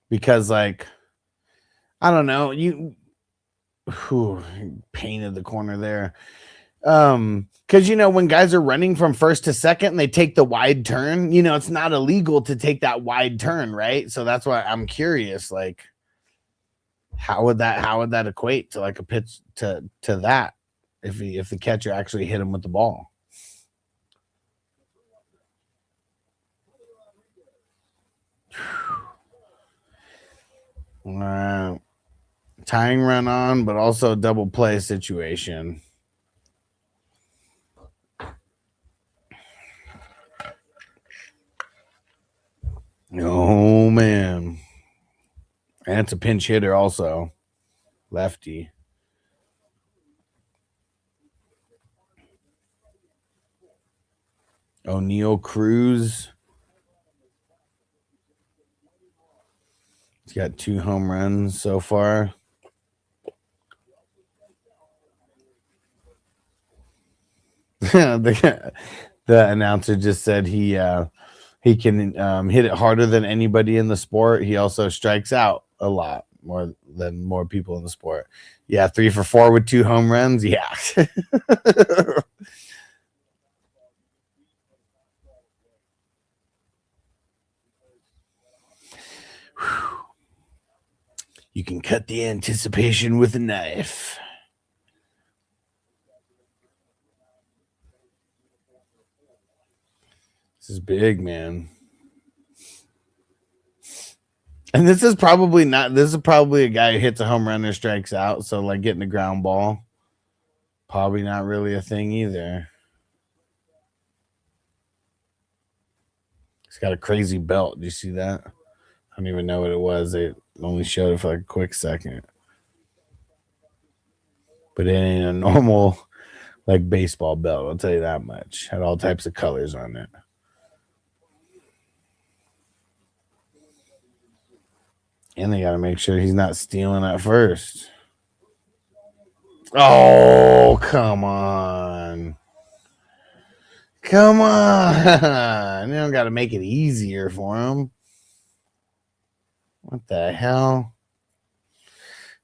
Because, like, I don't know. You painted the corner there. Because, you know, when guys are running from first to second and they take the wide turn, you know, it's not illegal to take that wide turn, right? So that's why I'm curious, like, how would that equate to like a pitch to that if the catcher actually hit him with the ball? Tying run on, but also double play situation. Oh man. And it's a pinch hitter also. Lefty. O'Neal Cruz. He's got 2 home runs so far. The announcer just said he can hit it harder than anybody in the sport. He also strikes out a lot more than more people in the sport. Yeah, 3 for 4 with 2 home runs. Yeah. You can cut the anticipation with a knife. This is big, man. And this is probably a guy who hits a home run or strikes out. So, like, getting a ground ball, probably not really a thing either. He's got a crazy belt. Do you see that? I don't even know what it was. They only showed it for like a quick second. But it ain't a normal, like, baseball belt. I'll tell you that much. Had all types of colors on it. And they got to make sure he's not stealing at first. Oh, come on. Come on. You don't got to make it easier for him. What the hell?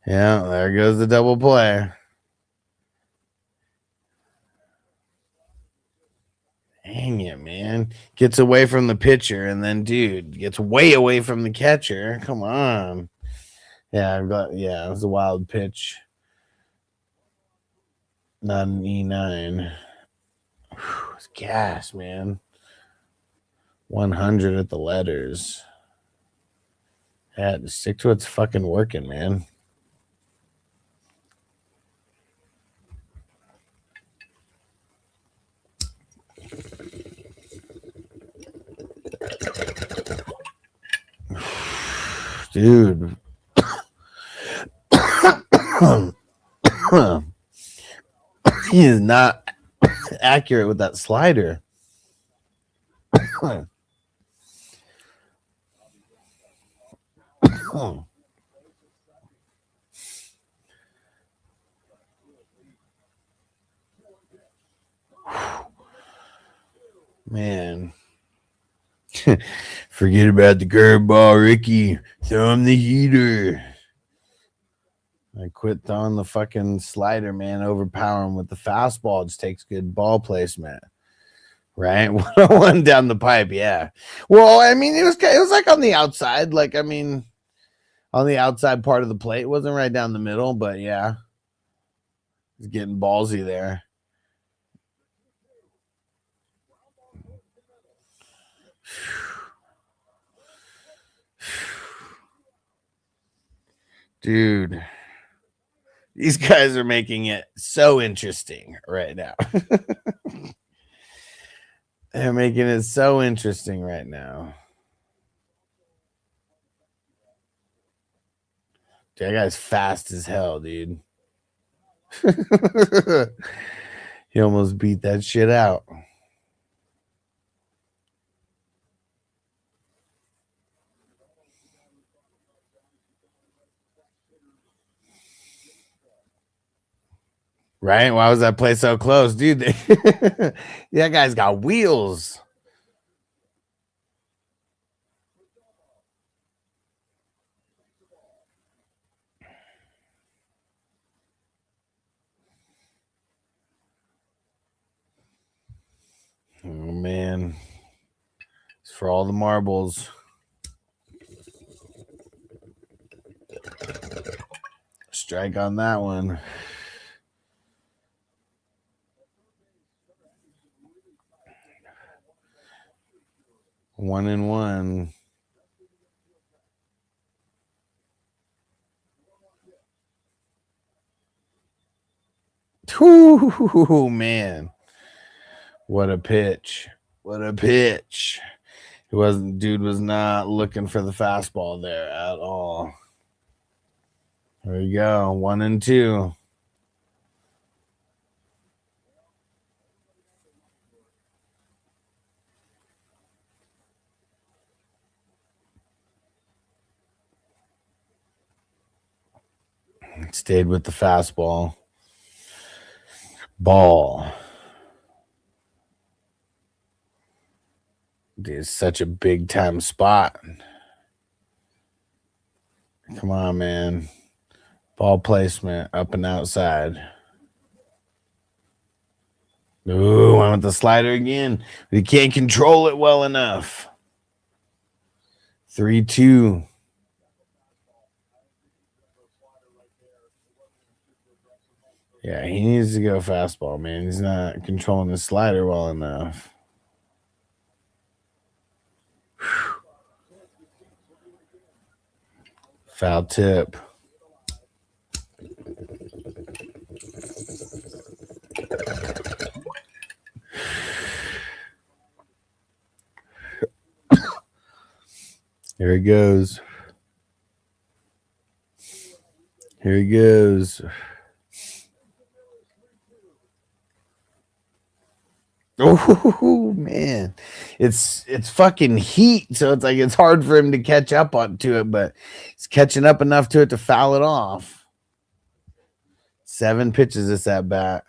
Yeah, there goes the double play. Dang it, man. Gets away from the pitcher and then, dude, gets way away from the catcher. Come on. Yeah, it was a wild pitch. Not an E9. It's gas, man. 100 at the letters. Yeah, just stick to what's fucking working, man. Dude. He is not accurate with that slider. Man. Forget about the curveball, Ricky. Throw him the heater. I quit throwing the fucking slider, man. Overpower him with the fastball. Just takes good ball placement. Right? 101 down the pipe, yeah. Well, I mean, it was like on the outside. Like, I mean, on the outside part of the plate. It wasn't right down the middle, but yeah. He's getting ballsy there. Dude. These guys are making it so interesting right now. They're making it so interesting right now. Dude, that guy's fast as hell, dude. He almost beat that shit out. Right? Why was that play so close, dude? That guy's got wheels. Oh man, it's for all the marbles. Strike on that one. One and one. Ooh, man. What a pitch. What a pitch. Dude was not looking for the fastball there at all. There you go. 1 and 2. Stayed with the fastball. Ball. It's such a big time spot. Come on, man. Ball placement up and outside. Ooh, went with the slider again. But he can't control it well enough. 3-2. Yeah, he needs to go fastball, man. He's not controlling the slider well enough. Whew. Foul tip. Here he goes. Here he goes. Oh man, it's fucking heat, so it's like it's hard for him to catch up onto it, but he's catching up enough to it to foul it off. 7 pitches this at bat.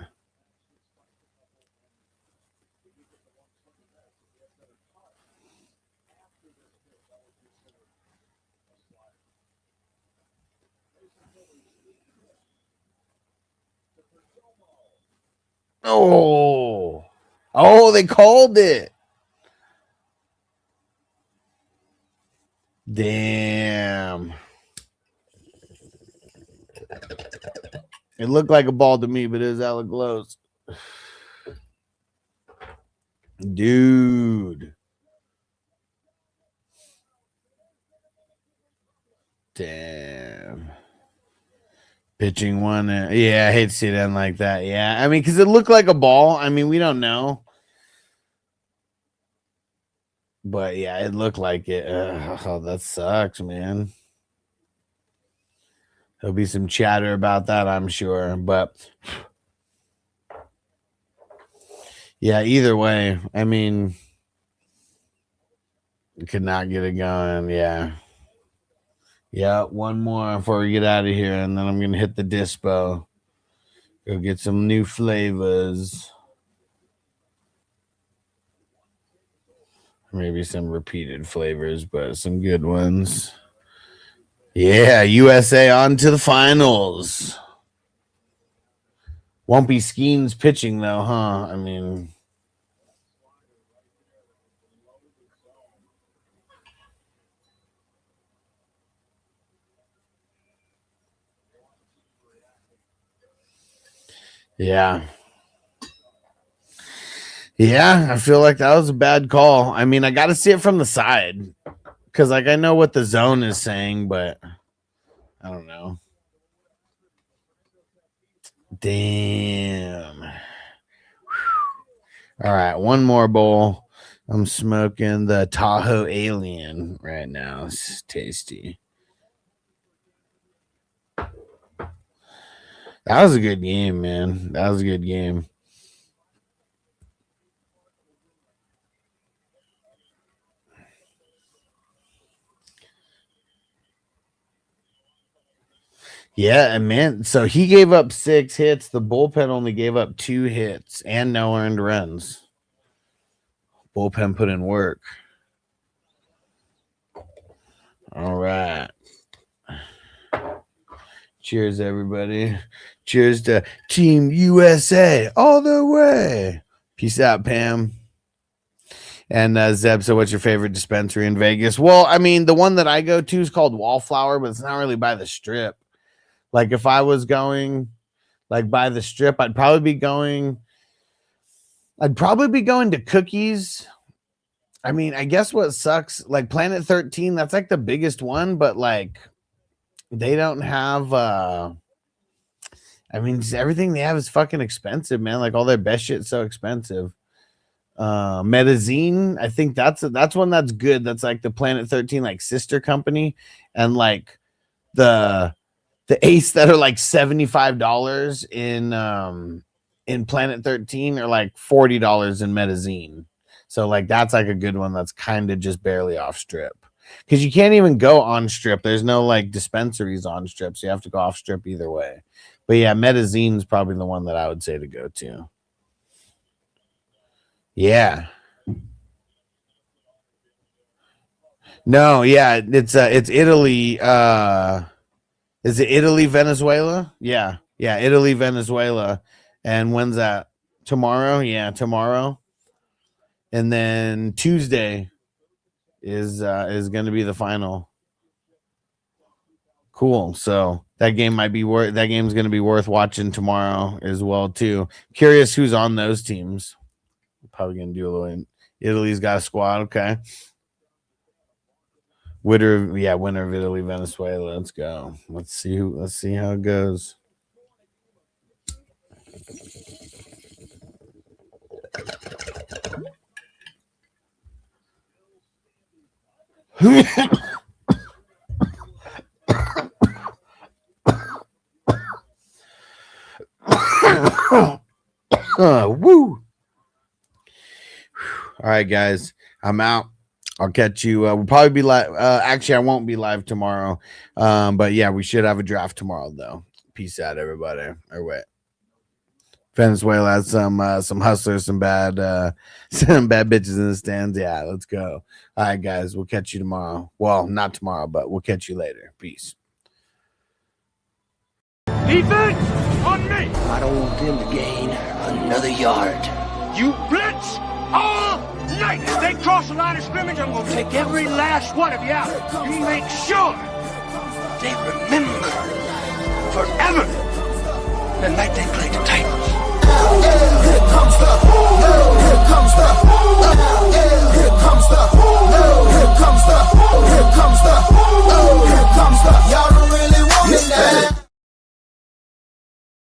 Oh, they called it. Damn. It looked like a ball to me, but it was hella close. Dude. Damn. Pitching one. Yeah, I hate to see it end like that. Yeah, I mean, because it looked like a ball. I mean, we don't know. But yeah, it looked like it. Oh, that sucks, man. There'll be some chatter about that, I'm sure. But yeah, either way, I mean, could not get it going. Yeah. Yeah, one more before we get out of here, and then I'm going to hit the dispo. Go get some new flavors. Maybe some repeated flavors, but some good ones. Yeah, USA on to the finals. Won't be Skeens pitching, though, huh? I mean... Yeah. Yeah, I feel like that was a bad call. I mean, I got to see it from the side because, like, I know what the zone is saying, but I don't know. Damn. All right, one more bowl. I'm smoking the Tahoe Alien right now. It's tasty. That was a good game, man. That was a good game. Yeah, and man, so he gave up 6 hits. The bullpen only gave up 2 hits and no earned runs. Bullpen put in work. All right. Cheers, everybody. Cheers to Team USA all the way. Peace out, Pam. And Zeb, so what's your favorite dispensary in Vegas? Well, I mean, the one that I go to is called Wallflower, but it's not really by the Strip. Like if I was going like by the Strip, I'd probably be going to Cookies. I mean, I guess what sucks, like Planet 13, that's like the biggest one, but like they don't have I mean, just everything they have is fucking expensive, man. Like all their best shit's so expensive. Medizin, I think that's one that's good. That's like the Planet 13 like sister company, and like the Ace that are like $75 in Planet 13 are like $40 in Medizin. So like that's like a good one that's kind of just barely off strip, because you can't even go on strip. There's no like dispensaries on strip, so you have to go off strip either way. But yeah, Medizin is probably the one that I would say to go to. Yeah. No, yeah, it's Italy. Is it Italy, Venezuela? Yeah, Italy, Venezuela. And when's that? Tomorrow? Yeah, tomorrow. And then Tuesday is going to be the final. Cool. So that game's going to be worth watching tomorrow as well too. Curious who's on those teams. Probably going to do a little. Italy's got a squad. Okay. Winner of Italy, Venezuela. Let's go. Let's see how it goes. Woo. All right, guys. I'm out. I'll catch you. We'll probably be live. Actually, I won't be live tomorrow. But yeah, we should have a draft tomorrow, though. Peace out, everybody. Or wait. Venezuela has some hustlers, some bad bitches in the stands. Yeah, let's go. All right, guys. We'll catch you tomorrow. Well, not tomorrow, but we'll catch you later. Peace. Defense on me. I don't want them to gain another yard. You blitz all night. If they cross the line of scrimmage, I'm going to take every last one of you out. You make sure they remember forever the night they played the Titans. Here comes the